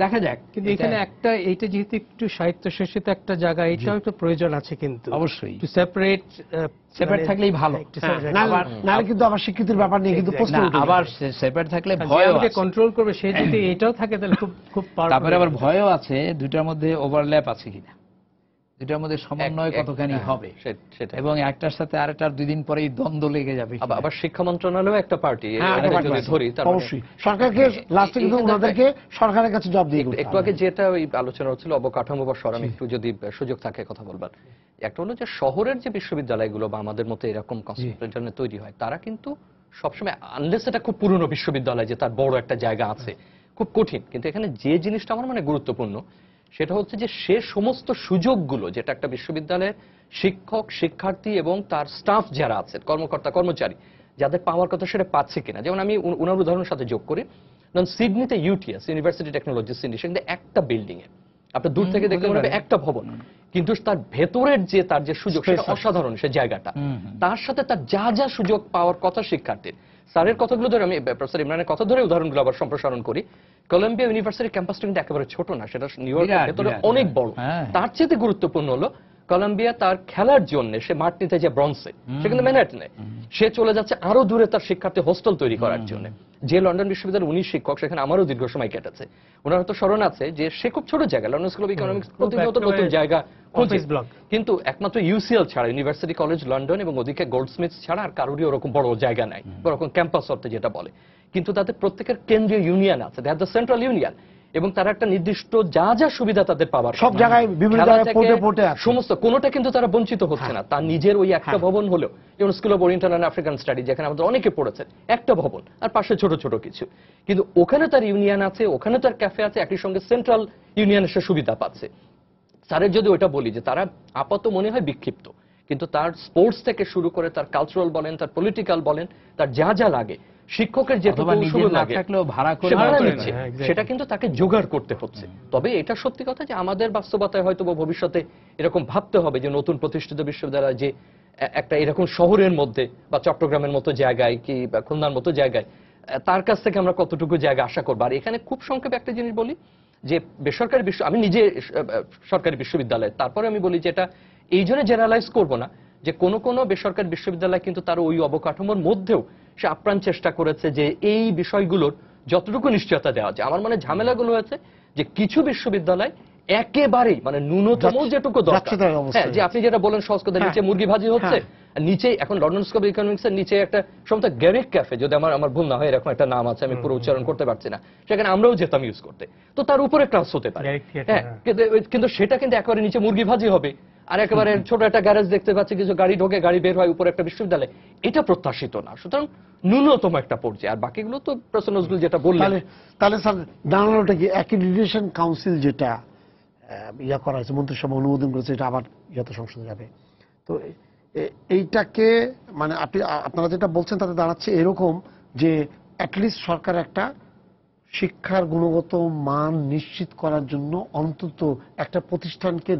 দেখা যাক। কিন্তু এখানে একটা, এইটা যেহেতু একটু স্বায়ত্তশাসিত একটা জায়গা, এটাও একটু প্রয়োজন আছে। কিন্তু অবশ্যই সেপারেট থাকলেই ভালো, নাহলে কিন্তু আবার স্বীকৃতির ব্যাপার নিয়ে কিন্তু প্রশ্ন উঠবে। আবার সেপারেট থাকলে ভয় আছে, কন্ট্রোল করবে সে যদি এটাও থাকে তাহলে খুব তারপরে আবার ভয়ও আছে দুটার মধ্যে ওভারল্যাপ আছে কিনা। দুটার মধ্যে সমন্বয় কতখানি হবে সেটা এবং একটার সাথে আরেকটার 2 দিন পরেই দ্বন্দ্ব লেগে যাবে। আবার শিক্ষা মন্ত্রণালয় একটা পার্টি, যদি ধরি অবশ্যই সরকারকে লাস্টে কিন্তু ওনাদেরকে সরকারের কাছে জবাব দিয়ে করতে হবে। একটু আগে যেটা ওই আলোচনা হচ্ছিল অবকাঠামো বা আমি একটু যদি সুযোগ থাকে কথা বলবার, একটা হলো যে শহরের যে বিশ্ববিদ্যালয়গুলো বা আমাদের মতো এরকম কনসেন্ট্রেশনে তৈরি হয়, তারা কিন্তু সবসময় আনলেস এটা খুব পুরনো বিশ্ববিদ্যালয় যে তার বড় একটা জায়গা আছে, খুব কঠিন। কিন্তু এখানে যে জিনিসটা আমার মানে গুরুত্বপূর্ণ সেটা হচ্ছে যে সে সমস্ত সুযোগগুলো যেটা একটা বিশ্ববিদ্যালয়ের শিক্ষক, শিক্ষার্থী এবং তার স্টাফ যারা আছে, কর্মকর্তা কর্মচারী যাদের পাওয়ার কথা সেটা পাচ্ছে কিনা। যেমন আমি উনার উদাহরণের সাথে যোগ করি, সিডনিতে ইউটিএস, ইউনিভার্সিটি টেকনোলজি সিডনি, সেখানে একটা বিল্ডিং এ আপনার দূর থেকে দেখতে পাবেন একটা ভবন, কিন্তু তার ভেতরের যে তার যে সুযোগ সেটা অসাধারণ, সে জায়গাটা। তার সাথে তার যা যা সুযোগ পাওয়ার কথা শিক্ষার্থীর, স্যারের কথাগুলো ধরে আমি প্রফেসর ইমরানের কথা ধরে উদাহরণগুলো আবার সম্প্রসারণ করি। কলম্বিয়া ইউনিভার্সিটির ক্যাম্পাসটা কিন্তু একেবারে ছোট না, সেটা নিউ ইয়র্কের ভেতরে অনেক বড়। তার চেয়ে গুরুত্বপূর্ণ হলো কলম্বিয়া তার খেলার জন্য সে মাঠ নিতে যে ব্রন্সে, সেখানে ম্যানহাটনে সে চলে যাচ্ছে আরো দূরে তার শিক্ষার্থী হোস্টেল তৈরি করার জন্য। যে লন্ডন বিশ্ববিদ্যালয়ের উনি শিক্ষক, সেখানে আমারও দীর্ঘ সময় কেটেছে। ওনার হয়তো স্মরণ আছে যে সে খুব ছোট জায়গা, লন্ডন স্কুল অফ ইকোনমিক্স প্রতিনিয়ত নতুন জায়গা খুঁজে, কিন্তু একমাত্র ইউসিএল ছাড়া, ইউনিভার্সিটি কলেজ লন্ডন এবং ওদিকে গোল্ডস্মিথস ছাড়া আর কারোরই ওরকম বড় জায়গা নাই, ওরকম ক্যাম্পাস অর্থে যেটা বলে। কিন্তু তাদের প্রত্যেকের কেন্দ্রীয় ইউনিয়ন আছে, they have the central union, এবং তারা একটা নির্দিষ্ট যা যা সুবিধা তাদের পাওয়ার সব জায়গায় বিভিন্ন জায়গায় পোর্টে সমস্ত কোনোটা কিন্তু তারা বঞ্চিত হচ্ছে না। তার নিজের ওই একটা ভবন হলো, যেমন school of oriental and African study যেখানে আমাদের অনেকে পড়েছেন, একটা ভবন আর পাশে ছোট ছোট কিছু, কিন্তু ওখানে তার ইউনিয়ন আছে, ওখানে তার ক্যাফে আছে, একই সঙ্গে সেন্ট্রাল ইউনিয়নের সে সুবিধা পাচ্ছে। স্যারের যদি ওটা বলি যে তারা আপাতত মনে হয় বিক্ষিপ্ত, কিন্তু তার স্পোর্টস থেকে শুরু করে তার কালচারাল বলেন, তার পলিটিক্যাল বলেন, তার যা যা লাগে, শিক্ষকের যেটুকু সেটা কিন্তু তাকে জোগাড় করতে হচ্ছে। তবে এটা সত্যি কথা যে আমাদের বাস্তবতায় হয়তো ভবিষ্যতে এরকম ভাবতে হবে যে নতুন প্রতিষ্ঠিত বিশ্ববিদ্যালয় যে একটা এরকম শহরের মধ্যে বা চট্টগ্রামের মতো জায়গায় কি বা খুলনার মতো জায়গায়, তার কাছ থেকে আমরা কতটুকু জায়গা আশা করবো। আর এখানে খুব সংক্ষেপে একটা জিনিস বলি যে বেসরকারি আমি নিজে সরকারি বিশ্ববিদ্যালয়, তারপরে আমি বলি যে এটা এই জন্য জেনারেলাইজ করবো না যে কোন কোন বেসরকারি বিশ্ববিদ্যালয় কিন্তু তার ওই অবকাঠামোর মধ্যেও সে আপ্রাণ চেষ্টা করেছে যে এই বিষয়গুলোর যতটুকু নিশ্চয়তা দেওয়া যায়। আমার মানে ঝামেলাগুলো হয়েছে যে কিছু বিশ্ববিদ্যালয় একেবারেই মানে ন্যূনতম যেটুকু দরকার, হ্যাঁ, যে আপনি যেটা বলেন সহজ কথা, নিচে মুরগি ভাজি হচ্ছে, নিচে এখন লন্ডন স্কুল অফ ইকোনমিক্স এর নিচে একটা সম্ভবত গ্যারিক ক্যাফে, যদি আমার ভুল না হয় এরকম একটা নাম আছে, আমি পুরো উচ্চারণ করতে পারছি না, সেখানে আমরাও যেতাম ইউজ করতে, তো তার উপরে ক্লাস হতে পারে, হ্যাঁ, কিন্তু সেটা কিন্তু একেবারে নিচে মুরগি ভাজি হবে, আর একেবারে ছোট একটা গ্যারেজ দেখতে পাচ্ছি, কিছু গাড়ি ঢোকে গাড়ি বের হয়, উপরে একটা বিশ্ববিদ্যালয়, এটা প্রত্যাশিত না। সুতরাং ন্যূনতম একটা পর্যায়ে, আর বাকিগুলো তো প্রশ্ন নজরুল যেটা বললেন। তাহলে স্যার দাঁড়ানোটা কি অ্যাক্রিডিটেশন কাউন্সিল যেটা ইয়া করা হয়েছে, মন্ত্রিসভা অনুমোদন করেছে, এটা আবার ইয়াতে সংসদে যাবে, তো এইটাকে মানে আপনারা যেটা বলছেন তাতে দাঁড়াচ্ছে এরকম যে অ্যাটলিস্ট সরকার একটা শিক্ষার গুণগত মান নিশ্চিত করার জন্য অন্তত একটা প্রতিষ্ঠানকে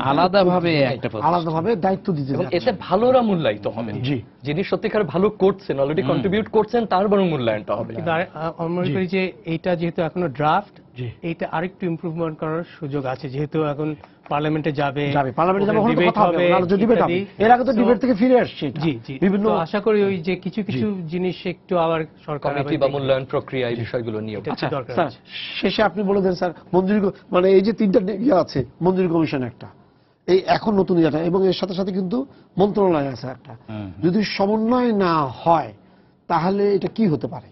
আলাদাভাবে দায়িত্ব দিতে, এতে ভালোরা মূল্যায়িত হবেন, যিনি সত্যিকার ভালো করছেন, অলরেডি কন্ট্রিবিউট করছেন, তার বরং মূল্যায়নটা হবে। আমি মনে করি যে এইটা যেহেতু এখনো ড্রাফট, এইটা আরেকটু ইমপ্রুভমেন্ট করার সুযোগ আছে, যেহেতু এখন পার্লামেন্টে যাবে, এর আগে তো ডিবেট থেকে ফিরে আসছে। বিভিন্ন আশা করি ওই যে কিছু কিছু জিনিস একটু আবার সরকার বা মূল্যায়ন প্রক্রিয়া এই বিষয়গুলো নিয়ে দরকার। শেষে আপনি বলে দেন স্যার, মঞ্জুরি মানে এই যে তিনটা ইয়ে আছে, মঞ্জুরি কমিশন একটা, এই এখন নতুন ইয়েটা, এবং এর সাথে সাথে কিন্তু মন্ত্রণালয় আছে একটা, যদি সমন্বয় না হয় তাহলে এটা কি হতে পারে?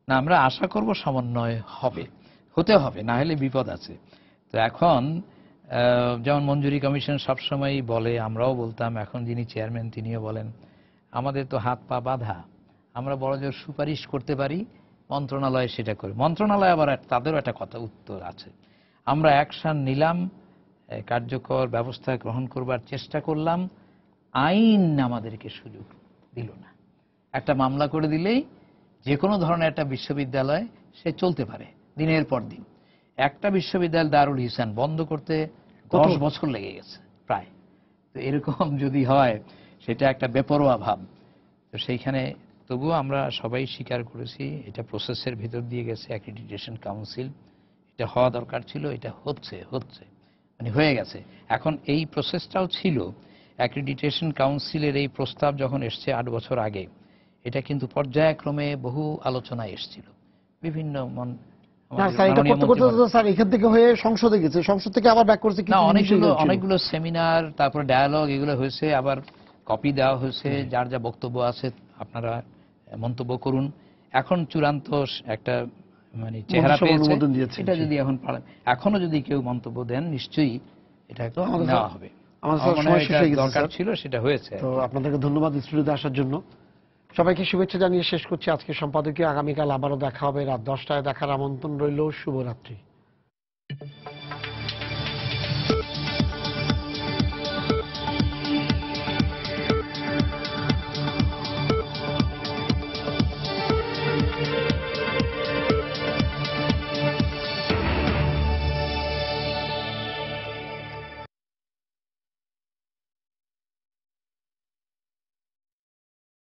না, আমরা আশা করব সমন্বয় হতে হবে, না হলে বিপদ আছে। তো এখন যেমন মঞ্জুরি কমিশন সবসময়ই বলে, আমরাও বলতাম, এখন যিনি চেয়ারম্যান তিনিও বলেন, আমাদের তো হাত পা বাঁধা, আমরা বড়জোর সুপারিশ করতে পারি, মন্ত্রণালয় সেটা করে। মন্ত্রণালয় আবার তাদেরও একটা কথা উত্তর আছে, আমরা অ্যাকশন নিলাম, কার্যকর ব্যবস্থা গ্রহণ করবার চেষ্টা করলাম, আইন আমাদেরকে সুযোগ দিল না। একটা মামলা করে দিলেই যে কোনো ধরনের একটা বিশ্ববিদ্যালয় সে চলতে পারে দিনের পর দিন। একটা বিশ্ববিদ্যালয় দারুল ইহসান বন্ধ করতে 10 বছর লেগে গেছে প্রায়। তো এরকম যদি হয় সেটা একটা বেপরোয়া ভাব। তো সেইখানে তবুও আমরা সবাই স্বীকার করেছি এটা প্রসেসের ভিতর দিয়ে গেছে, অ্যাক্রিডিটেশন কাউন্সিল, এটা হওয়া দরকার ছিল, এটা হচ্ছে মানে হয়ে গেছে। এখন এই প্রসেসটাও ছিল, অ্যাক্রিডিটেশন কাউন্সিলের এই প্রস্তাব যখন এসছে 8 বছর আগে, এটা কিন্তু পর্যায়ক্রমে বহু আলোচনায় এসেছিল, বিভিন্ন না স্যার, এটা করতে করতে তো স্যার এখান থেকে হয়ে সংসদে গেছে, সংসদ থেকে আবার ব্যাক করছে না, অনেকগুলো সেমিনার, তারপর ডায়ালগ এগুলো হয়েছে, আবার কপি দেওয়া হয়েছে, যার যা বক্তব্য আছে আপনারা মন্তব্য করুন। এখন চূড়ান্ত একটা মানে চেহারা পেয়েছে, এটা যদি এখন এখনো যদি কেউ মন্তব্য দেন নিশ্চয়ই এটা নেওয়া হবে। আমাদের সময় শেষ হয়ে গেছে, দরকার ছিল সেটা হয়েছে। তো আপনাদেরকে ধন্যবাদ স্টুডিওতে আসার জন্য। সবাইকে শুভেচ্ছা জানিয়ে শেষ করছি আজকে সম্পাদকীয়। আগামীকাল আবারও দেখা হবে রাত 10টায়। দেখার আমন্ত্রণ রইল। শুভরাত্রি।